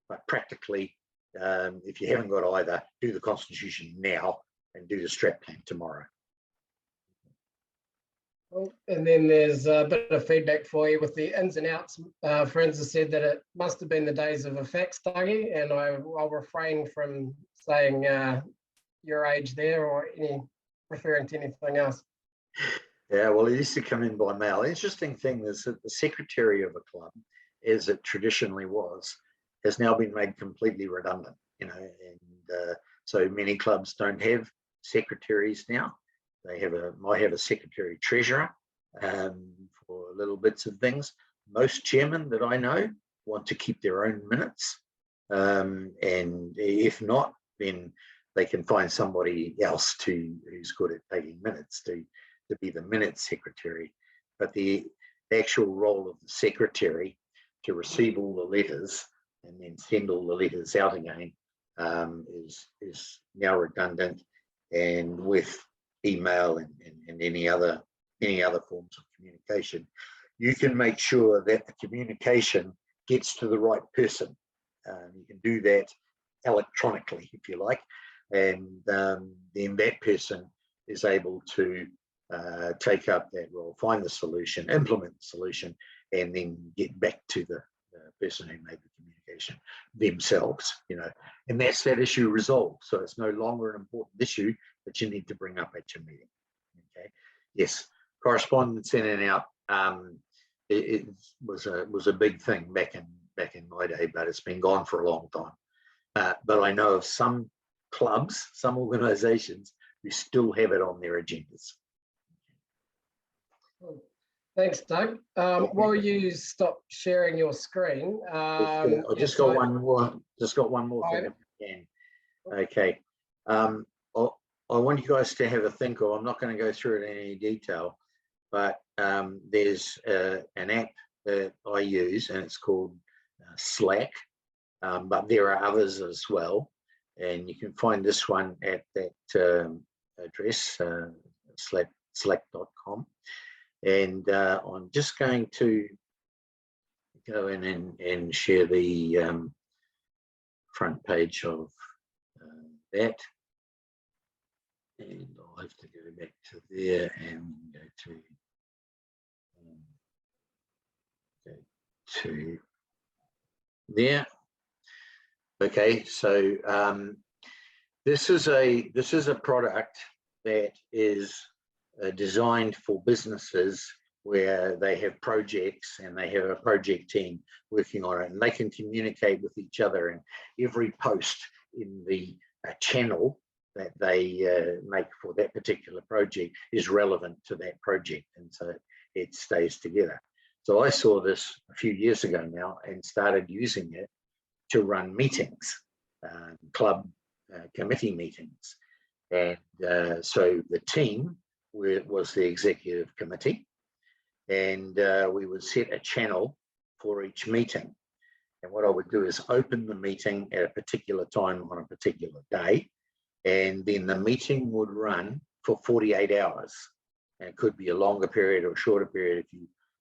but practically, if you haven't got either, do the constitution now and do the strat plan tomorrow. Well, and then there's a bit of feedback for you with the ins and outs. Friends have said that it must have been the days of a fax, Dougie, and I'll refrain from saying your age there or referring to anything else. Yeah, well, it used to come in by mail. The interesting thing is that the secretary of a club, as it traditionally was, has now been made completely redundant, and so many clubs don't have secretaries now. They might have a secretary treasurer for little bits of things. Most chairmen that I know want to keep their own minutes, and if not, then they can find somebody else who's good at taking minutes to be the minutes secretary. But the actual role of the secretary to receive all the letters and then send all the letters out again is now redundant, and with email and any other forms of communication, you can make sure that the communication gets to the right person. You can do that electronically, if you like, and then that person is able to take up that role, find the solution, implement the solution, and then get back to the person who made the communication themselves, and that's that issue resolved. So it's no longer an important issue that you need to bring up at your meeting. Okay. Yes, correspondence in and out. It was a big thing back in my day, but it's been gone for a long time. But I know of some clubs, some organisations who still have it on their agendas. Thanks, Doug. While you stop sharing your screen, I just got one more thing. Again. Okay. I want you guys to have a think, or I'm not going to go through it in any detail, but there's an app that I use, and it's called Slack, but there are others as well, and you can find this one at that address, slack.com. And I'm just going to go in and share the front page of that. And I'll have to go back to there and go to there. Okay, so this is a product that is designed for businesses where they have projects and they have a project team working on it, and they can communicate with each other, and every post in the channel that they make for that particular project is relevant to that project, and so it stays together. So I saw this a few years ago now and started using it to run meetings, club committee meetings, and so the team was the executive committee, and we would set a channel for each meeting. And what I would do is open the meeting at a particular time on a particular day, and then the meeting would run for 48 hours. And it could be a longer period or a shorter period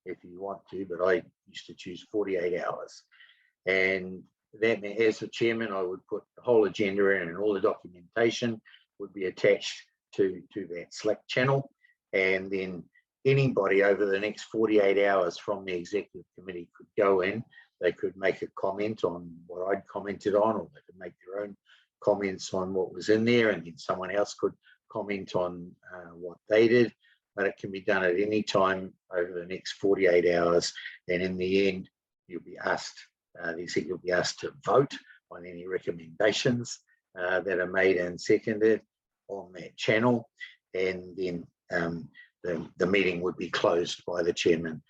if you want to, but I used to choose 48 hours. And that, as the chairman, I would put the whole agenda in and all the documentation, would be attached to that Slack channel, and then anybody over the next 48 hours from the executive committee could go in. They could make a comment on what I'd commented on, or they could make their own comments on what was in there, and then someone else could comment on what they did. But it can be done at any time over the next 48 hours. And in the end, you'll be asked, the executive will be asked to vote on any recommendations that are made and seconded on that channel. And then the meeting would be closed by the chairman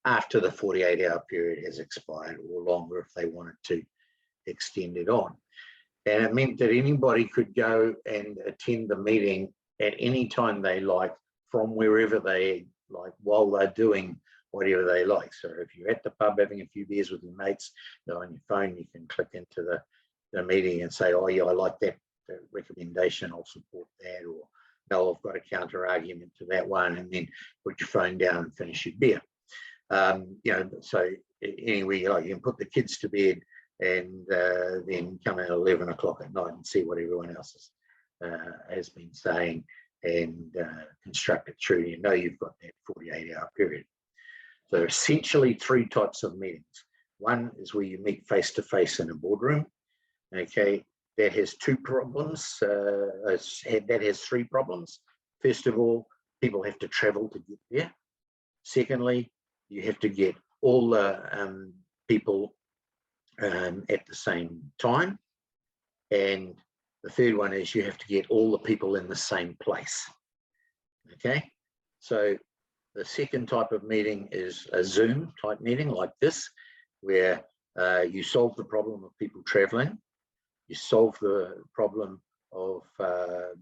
after the 48-hour period has expired, or longer if they wanted to extend it on. And it meant that anybody could go and attend the meeting at any time they like, from wherever they like, while they're doing whatever they like. So if you're at the pub having a few beers with your mates, on your phone, you can click into the meeting and say, oh yeah, I like that recommendation, I'll support that, or no, I've got a counter argument to that one, and then put your phone down and finish your beer. So anyway, you can put the kids to bed and then come in at 11 o'clock at night and see what everyone else has been saying, and construct it through. You know you've got that 48-hour period. So essentially 3 types of meetings. One is where you meet face-to-face in a boardroom. Okay, that has 2 problems. That has 3 problems. First of all, people have to travel to get there. Secondly, you have to get all the people at the same time. And the third one is you have to get all the people in the same place. Okay, so the second type of meeting is a Zoom type meeting like this, where you solve the problem of people traveling, you solve the problem of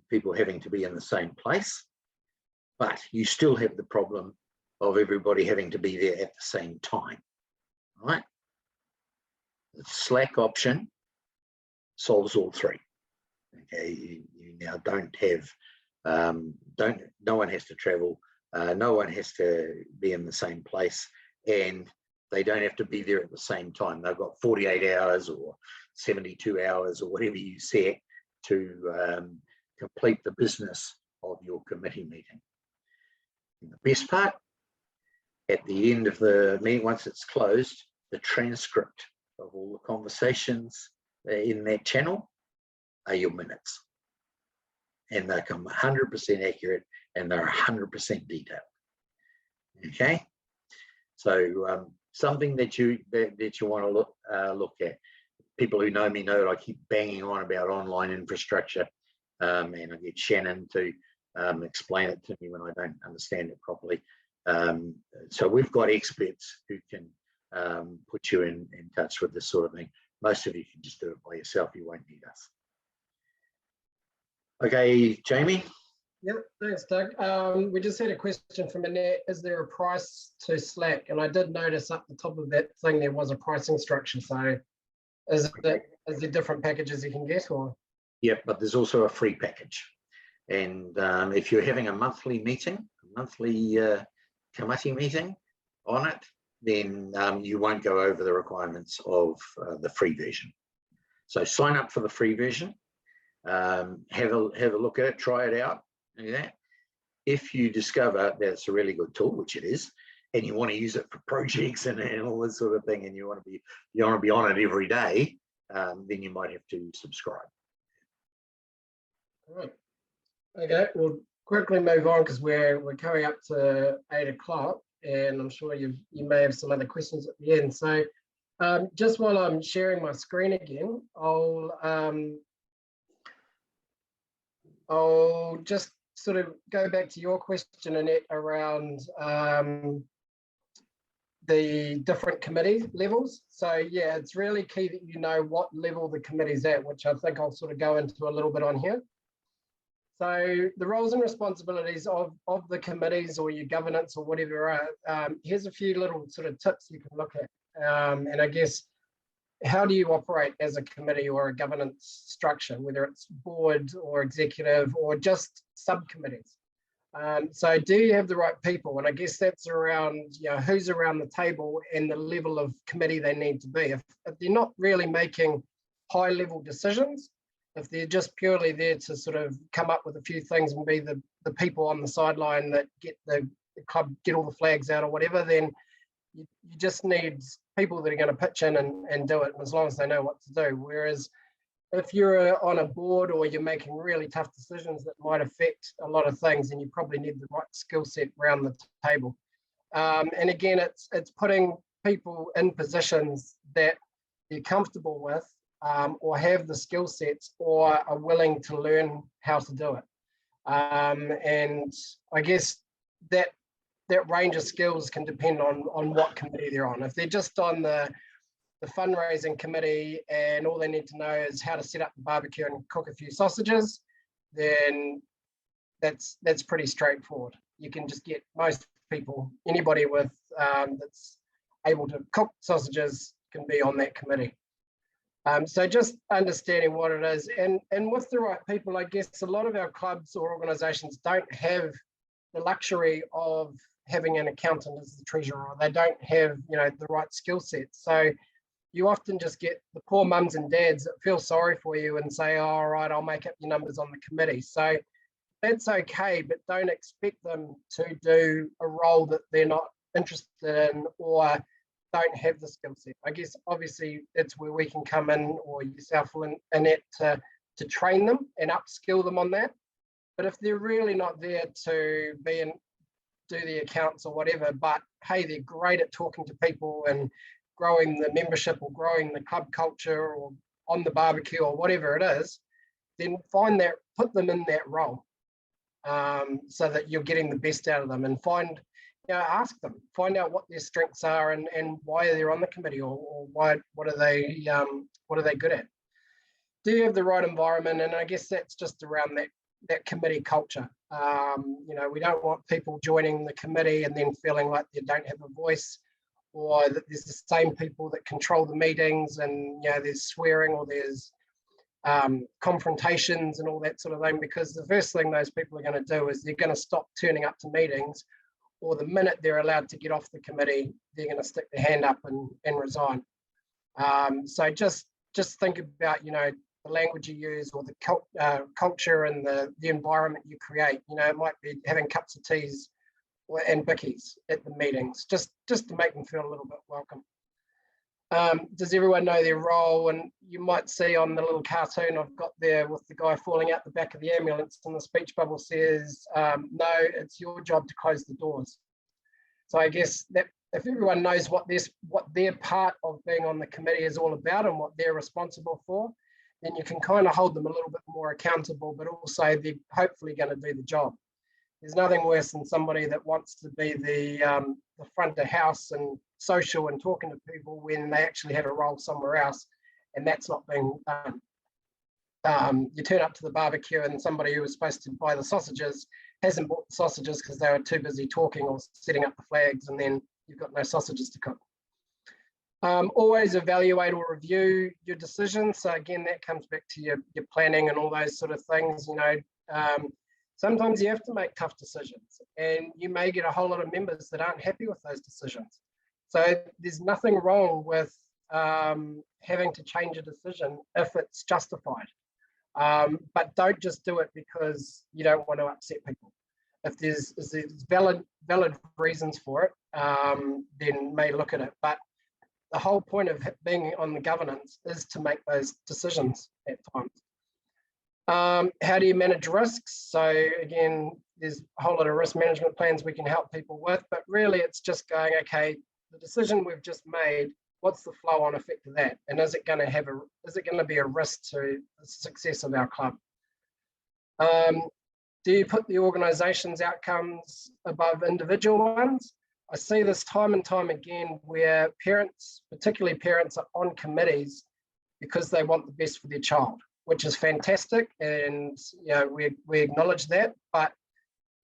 people having to be in the same place, but you still have the problem of everybody having to be there at the same time, right? The Slack option solves all 3. Okay, you now don't have, no one has to travel, no one has to be in the same place, and they don't have to be there at the same time. They've got 48 hours or 72 hours or whatever you set to complete the business of your committee meeting. And the best part, at the end of the meeting, once it's closed, the transcript of all the conversations in that channel are your minutes. And they come 100% accurate, and they're 100% detailed. Okay, so something that you want to look at. People who know me know that I keep banging on about online infrastructure, and I get Shannon to explain it to me when I don't understand it properly. So we've got experts who can put you in touch with this sort of thing. Most of you can just do it by yourself. You won't need us. Okay, Jamie. Yep, thanks, Doug. We just had a question from Annette. Is there a price to Slack? And I did notice up the top of that thing there was a pricing structure. So is there different packages you can get, or? Yep, but there's also a free package. And if you're having a monthly meeting, a monthly committee meeting on it, then you won't go over the requirements of the free version. So sign up for the free version. Have a look at it, try it out. Yeah. If you discover that it's a really good tool, which it is, and you want to use it for projects and all this sort of thing, and you want to be on it every day, then you might have to subscribe. All right. Okay, we'll quickly move on because we're coming up to 8 o'clock, and I'm sure you may have some other questions at the end. So just while I'm sharing my screen again, I'll just sort of go back to your question, Annette, around the different committee levels. So yeah, it's really key that you know what level the committee's at, which I think I'll sort of go into a little bit on here. So the roles and responsibilities of the committees or your governance or whatever, here's a few little sort of tips you can look at. And I guess, how do you operate as a committee or a governance structure, whether it's board or executive or just subcommittees? So do you have the right people? And I guess that's around, who's around the table and the level of committee they need to be. If they're not really making high level decisions, If they're just purely there to sort of come up with a few things and be the people on the sideline that get the club, get all the flags out or whatever, then you just need people that are going to pitch in and do it, as long as they know what to do. Whereas if you're on a board or you're making really tough decisions that might affect a lot of things, then you probably need the right skill set around the table. And again, it's putting people in positions that they're comfortable with, or have the skill sets, or are willing to learn how to do it. And I guess that range of skills can depend on what committee they're on. If they're just on the fundraising committee and all they need to know is how to set up the barbecue and cook a few sausages, then that's pretty straightforward. You can just get most people, anybody with that's able to cook sausages can be on that committee. So just understanding what it is, and with the right people, I guess a lot of our clubs or organisations don't have the luxury of having an accountant as the treasurer, or they don't have, you know, the right skill set. So you often just get the poor mums and dads that feel sorry for you and say, oh, all right, I'll make up your numbers on the committee. So that's okay, but don't expect them to do a role that they're not interested in or don't have the skill set. I guess obviously that's where we can come in, or yourself and Annette, to train them and upskill them on that. But if they're really not there to be and do the accounts or whatever, but hey, they're great at talking to people and growing the membership or growing the club culture or on the barbecue or whatever it is, then find that, put them in that role, so that you're getting the best out of them, and find, you know, ask them, find out what their strengths are and why they're on the committee, or what are they good at. Do you have the right environment? And I guess that's just around that committee culture. You know, we don't want people joining the committee and then feeling like they don't have a voice, or that there's the same people that control the meetings, and, you know, there's swearing or there's confrontations and all that sort of thing, because the first thing those people are going to do is they're going to stop turning up to meetings, or the minute they're allowed to get off the committee, they're going to stick their hand up and resign. So just think about, you know, the language you use, or the culture and the environment you create. You know, it might be having cups of teas and bickies at the meetings, just to make them feel a little bit welcome. Does everyone know their role? And you might see on the little cartoon I've got there with the guy falling out the back of the ambulance, and the speech bubble says, no, it's your job to close the doors. So I guess that if everyone knows what their part of being on the committee is all about and what they're responsible for, then you can kind of hold them a little bit more accountable, but also they're hopefully going to do the job. There's nothing worse than somebody that wants to be the front of house and social and talking to people when they actually have a role somewhere else, and that's not being done. You turn up to the barbecue and somebody who was supposed to buy the sausages hasn't bought the sausages because they were too busy talking or setting up the flags, and then you've got no sausages to cook. Always evaluate or review your decisions. So again, that comes back to your planning and all those sort of things. You know, sometimes you have to make tough decisions, and you may get a whole lot of members that aren't happy with those decisions. So there's nothing wrong with having to change a decision if it's justified. But don't just do it because you don't want to upset people. If there's valid reasons for it, then may look at it. But the whole point of being on the governance is to make those decisions at times. How do you manage risks? So again, there's a whole lot of risk management plans we can help people with, but really it's just going, okay, the decision we've just made, what's the flow-on effect of that? And is it going to be a risk to the success of our club? Do you put the organisation's outcomes above individual ones? I see this time and time again where parents, particularly parents, are on committees because they want the best for their child, which is fantastic, and you know, we acknowledge that, but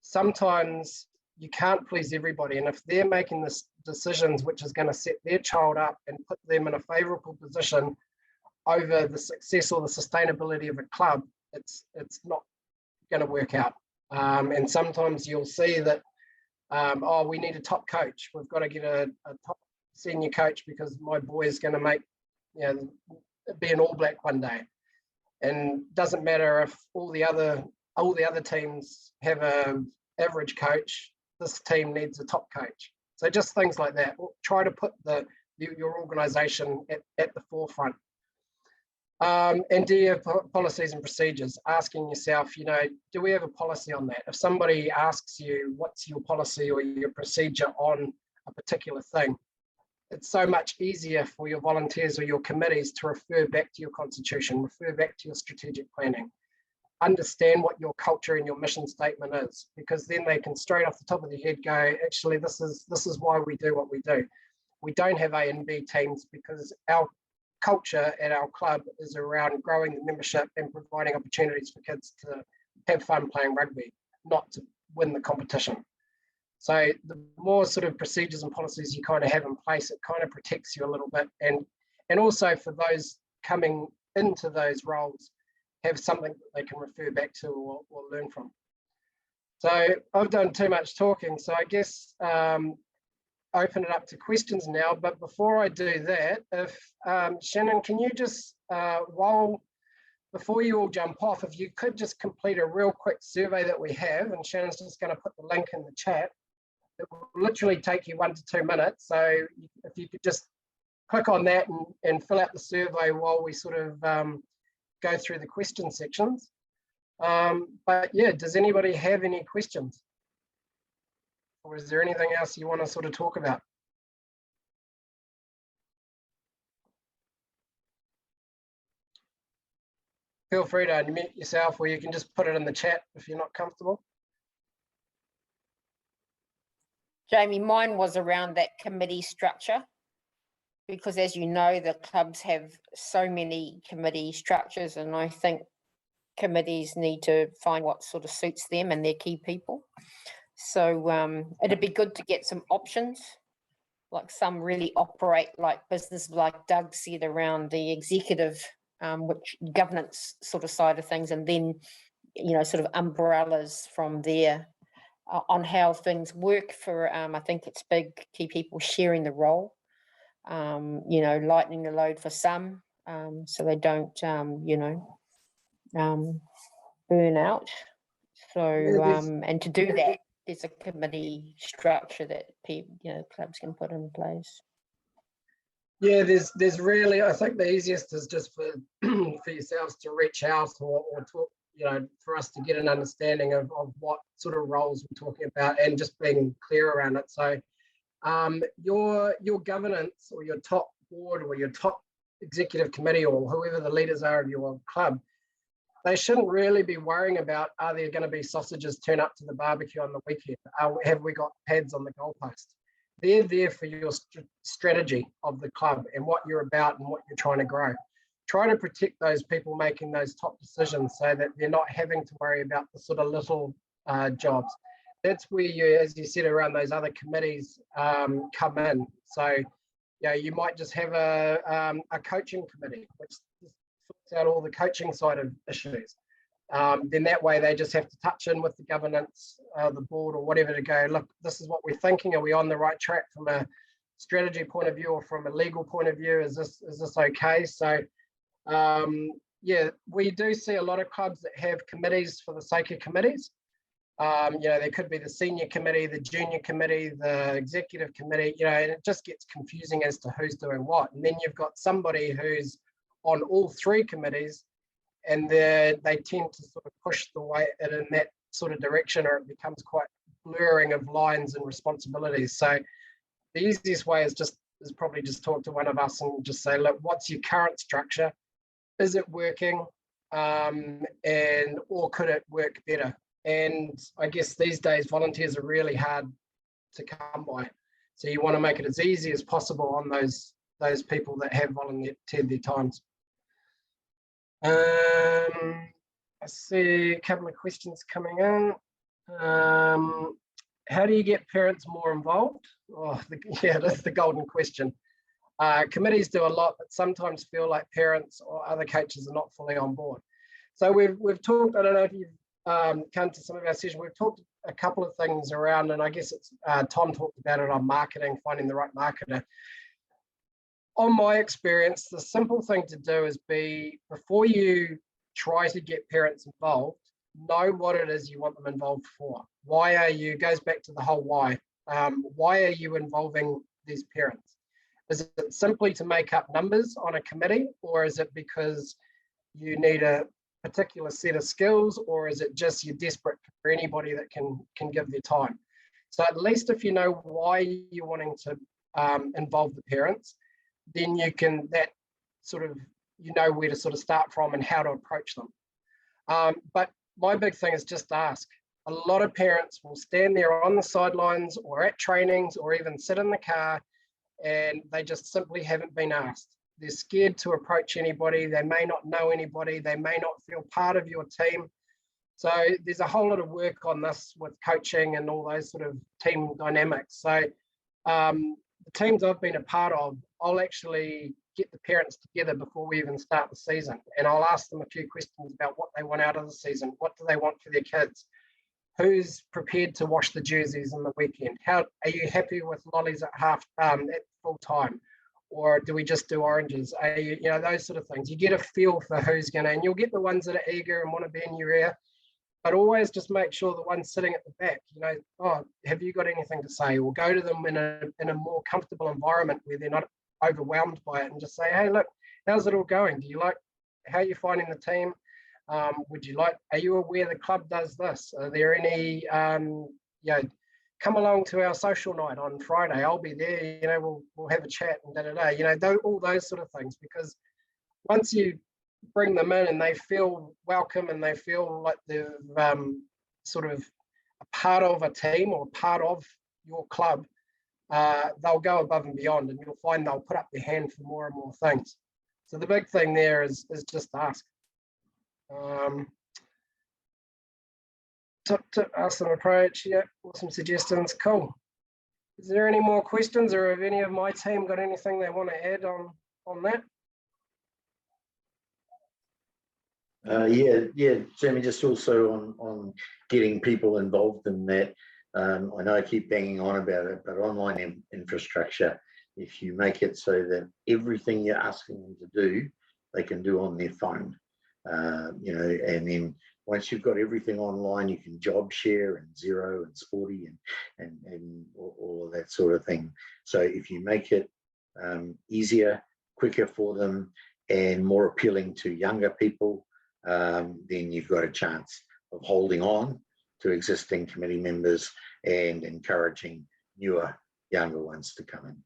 sometimes you can't please everybody, and if they're making this decisions which is going to set their child up and put them in a favourable position over the success or the sustainability of a club, it's not going to work out. And sometimes you'll see that, oh, we need a top coach, we've got to get a top senior coach because my boy is going to make, you know, be an All Black one day. And doesn't matter if all the other teams have a average coach, this team needs a top coach. So just things like that. Try to put your organisation at the forefront. And do you have policies and procedures? Asking yourself, you know, do we have a policy on that? If somebody asks you, what's your policy or your procedure on a particular thing, it's so much easier for your volunteers or your committees to refer back to your constitution, refer back to your strategic planning, understand what your culture and your mission statement is, because then they can straight off the top of their head go, actually, this is why we do what we do. We don't have A and B teams because our culture at our club is around growing the membership and providing opportunities for kids to have fun playing rugby, not to win the competition. So the more sort of procedures and policies you kind of have in place, it kind of protects you a little bit. And also for those coming into those roles, have something that they can refer back to or learn from. So I've done too much talking, so I guess open it up to questions now. But before I do that, if Shannon, can you just, before you all jump off, if you could just complete a real quick survey that we have, and Shannon's just going to put the link in the chat. It will literally take you 1 to 2 minutes. So if you could just click on that and fill out the survey while we sort of go through the question sections. But yeah, does anybody have any questions? Or is there anything else you want to sort of talk about? Feel free to unmute yourself, or you can just put it in the chat if you're not comfortable. Jamie, mine was around that committee structure, because as you know, the clubs have so many committee structures, and I think committees need to find what sort of suits them and their key people. So it'd be good to get some options, like some really operate like business, like Doug said, around the executive, which governance sort of side of things, and then, you know, sort of umbrellas from there on how things work for, I think it's big, key people sharing the role, you know, lightening the load for some, so they don't, you know, burn out. So, and to do that, there's a committee structure that people, you know, clubs can put in place. Yeah, there's really, I think the easiest is just for for yourselves to reach out or talk, you know, for us to get an understanding of what sort of roles we're talking about and just being clear around it. So your governance or your top board or your top executive committee or whoever the leaders are of your club, they shouldn't really be worrying about, are there going to be sausages turn up to the barbecue on the weekend? Have we got pads on the goalpost? They're there for your strategy of the club and what you're about and what you're trying to grow. Try to protect those people making those top decisions so that they're not having to worry about the sort of little jobs. That's where you, as you said, around those other committees come in. So, yeah, you might just have a coaching committee, which sorts out all the coaching side of issues. Then that way they just have to touch in with the governance, the board or whatever to go, look, this is what we're thinking. Are we on the right track from a strategy point of view or from a legal point of view? Is this okay? So yeah, we do see a lot of clubs that have committees for the sake of committees. You know, there could be the senior committee, the junior committee, the executive committee, you know, and it just gets confusing as to who's doing what. And then you've got somebody who's on all three committees, and they tend to sort of push the way in that sort of direction, or it becomes quite blurring of lines and responsibilities. So the easiest way is probably just talk to one of us and just say, look, what's your current structure? Is it working? Or could it work better? And I guess these days volunteers are really hard to come by. So you want to make it as easy as possible on those people that have volunteered their times. I see a couple of questions coming in. How do you get parents more involved? Oh, yeah, that's the golden question. Committees do a lot, but sometimes feel like parents or other coaches are not fully on board. So we've talked, I don't know if you've come to some of our sessions, we've talked a couple of things around, and I guess it's Tom talked about it on marketing, finding the right marketer. On my experience, the simple thing to do is before you try to get parents involved, know what it is you want them involved for. Why are you, goes back to the whole why. Why are you involving these parents? Is it simply to make up numbers on a committee, or is it because you need a particular set of skills, or is it just you're desperate for anybody that can give their time? So at least if you know why you're wanting to involve the parents, then you can, that sort of, you know where to sort of start from and how to approach them. But my big thing is just ask. A lot of parents will stand there on the sidelines or at trainings or even sit in the car, and they just simply haven't been asked. They're scared to approach anybody. They may not know anybody. They may not feel part of your team. So there's a whole lot of work on this with coaching and all those sort of team dynamics. So the teams I've been a part of, I'll actually get the parents together before we even start the season. And I'll ask them a few questions about what they want out of the season. What do they want for their kids? Who's prepared to wash the jerseys on the weekend? How are you happy with lollies at full time? Or do we just do oranges? Are you, you know, those sort of things. You get a feel for who's going to, and you'll get the ones that are eager and want to be in your ear, but always just make sure the ones sitting at the back, you know, oh, have you got anything to say? Or go to them in a more comfortable environment where they're not overwhelmed by it, and just say, hey, look, how's it all going? Do you like, how are you finding the team? Would you like, are you aware the club does this? Are there any, you know, come along to our social night on Friday. I'll be there, you know, we'll have a chat and da-da-da, you know, all those sort of things. Because once you bring them in and they feel welcome and they feel like they're sort of a part of a team or part of your club, they'll go above and beyond, and you'll find they'll put up their hand for more and more things. So the big thing there is just ask. Awesome approach. Yeah, awesome suggestions. Cool. Is there any more questions, or have any of my team got anything they want to add on that? Yeah, Jamie, just also on getting people involved in that. I know I keep banging on about it, but online infrastructure, if you make it so that everything you're asking them to do, they can do on their phone, you know, and then once you've got everything online, you can job share and Xero and Sporty and all of that sort of thing. So if you make it easier, quicker for them, and more appealing to younger people, then you've got a chance of holding on to existing committee members and encouraging newer, younger ones to come in.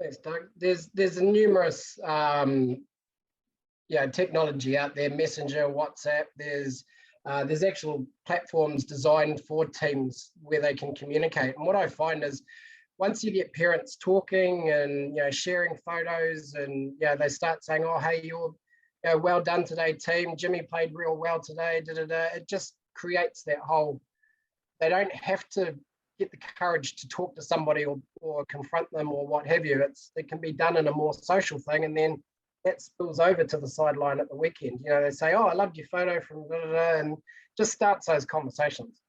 Thanks, Doug. There's numerous technology out there, Messenger, WhatsApp. There's actual platforms designed for teams where they can communicate. And what I find is once you get parents talking and, you know, sharing photos, and, you know, they start saying, oh, hey, you're, you know, well done today, team. Jimmy played real well today. It just creates that whole, they don't have to get the courage to talk to somebody or confront them or what have you. It can be done in a more social thing, and then that spills over to the sideline at the weekend. You know, they say, oh, I loved your photo from da-da-da, and just starts those conversations.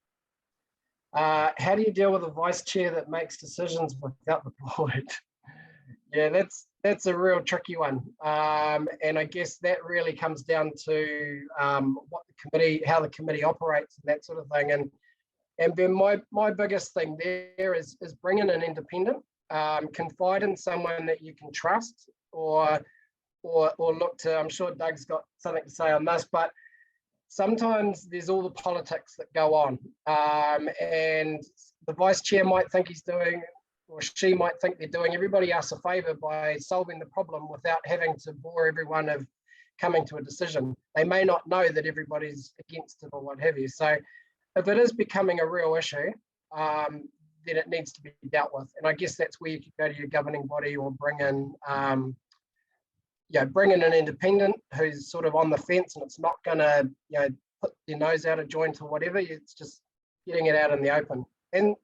How do you deal with a vice chair that makes decisions without the board? Yeah, that's a real tricky one. And I guess that really comes down to what the committee, how the committee operates and that sort of thing. And then my biggest thing there is bring in an independent, confide in someone that you can trust, or look to, I'm sure Doug's got something to say on this, but sometimes there's all the politics that go on, and the vice chair might think he's doing, or she might think they're doing everybody else a favour by solving the problem without having to bore everyone of coming to a decision. They may not know that everybody's against it or what have you. So if it is becoming a real issue, then it needs to be dealt with. And I guess that's where you could go to your governing body or bring in an independent who's sort of on the fence, and it's not going to, you know, put their nose out of joint or whatever. It's just getting it out in the open. And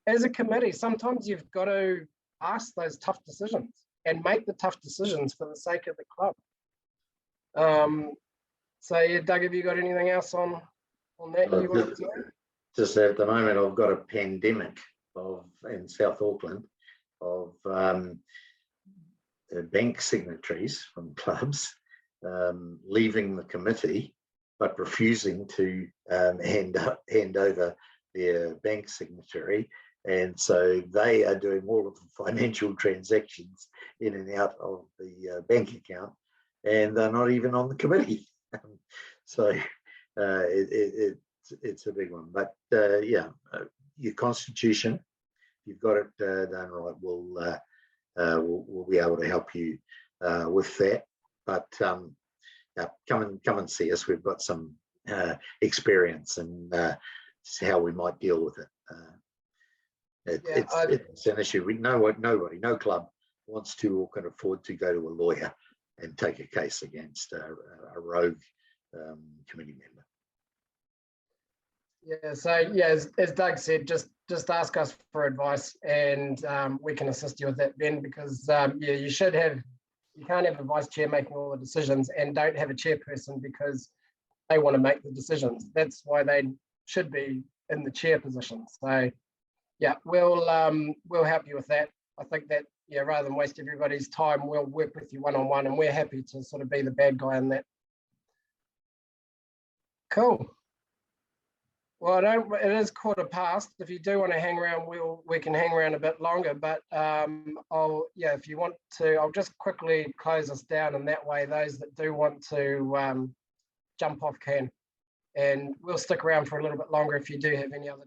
as a committee, sometimes you've got to ask those tough decisions and make the tough decisions for the sake of the club. So yeah, Doug, have you got anything else on that? Just at the moment, I've got a pandemic in South Auckland of bank signatories from clubs leaving the committee, but refusing to hand over their bank signatory. And so they are doing all of the financial transactions in and out of the bank account, and they're not even on the committee. So it's a big one. But yeah, your constitution, you've got it done right. We'll be able to help you with that. But yeah, come and see us. We've got some experience and how we might deal with it. It's an issue. No club wants to or can afford to go to a lawyer and take a case against a rogue committee member. Yeah, so yeah, as Doug said, just ask us for advice, and we can assist you with that, Ben, because yeah, you can't have a vice chair making all the decisions and don't have a chairperson because they want to make the decisions. That's why they should be in the chair position. So yeah, we'll help you with that. I think that, yeah, rather than waste everybody's time, we'll work with you one-on-one, and we're happy to sort of be the bad guy in that. Cool. Well, it is 1:15. If you do want to hang around, we can hang around a bit longer, but if you want to, I'll just quickly close us down, and that way those that do want to jump off can. And we'll stick around for a little bit longer if you do have any other